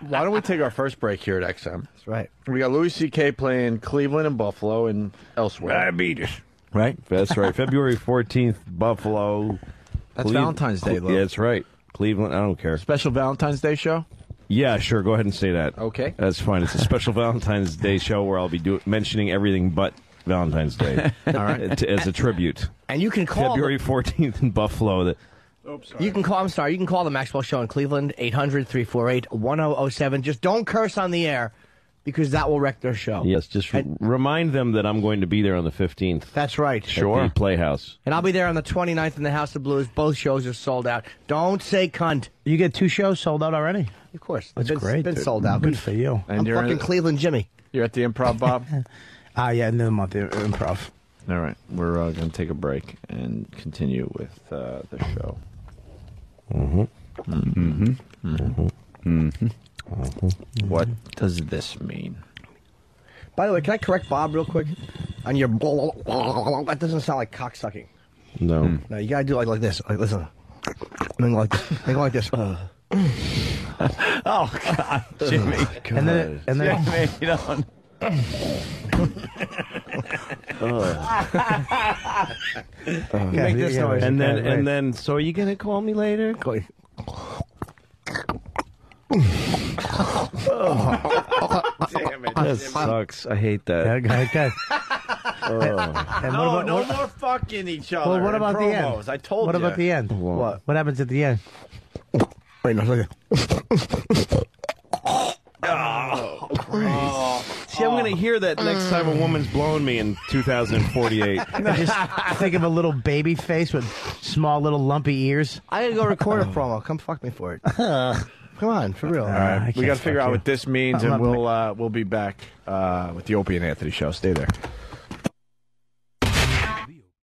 Why don't we take our first break here at XM? That's right. We got Louis C.K. playing Cleveland and Buffalo and elsewhere. Diabetes. Right? That's right. February 14th, Buffalo. That's Valentine's Day, Lou. Yeah, that's right. Cleveland. I don't care. Special Valentine's Day show? Yeah, sure. Go ahead and say that. Okay. That's fine. It's a special Valentine's Day show where I'll be mentioning everything but Valentine's Day. All right. As a tribute. And you can call February 14th in Buffalo. You can call. I'm sorry. You can call the Maxwell Show in Cleveland 800-348-1007. Just don't curse on the air, because that will wreck their show. Yes, just remind them that I'm going to be there on the 15th. That's right. At the Playhouse. And I'll be there on the 29th in the House of Blues. Both shows are sold out. Don't say cunt. You get 2 shows sold out already? Of course. That's It's great. been dude. sold out. Good for you. And I'm you're fucking Cleveland Jimmy. You're at the Improv, Bob? Yeah, in the month Improv. All right. We're going to take a break and continue with the show. What does this mean? By the way, can I correct Bob real quick? On your that doesn't sound like cocksucking. No. No, you gotta do it like this. Like listen. And then like this. Then go like this. Oh God, Jimmy. And then Jimmy, you don't. Make this noise. And then, so are you going to call me later? Damn it. That sucks. I hate that. Okay. And no more fucking each other. Well, what about the end? promos. I told What you. about the end? What? What happens at the end? Wait, no, look See, I'm going to hear that next time a woman's blowing me in 2048. Just think of a little baby face with small little lumpy ears. I gotta go record a promo. Come fuck me for it. Come on, for real. All right. We got to figure out what this means, and we'll be back with the Opie and Anthony show. Stay there.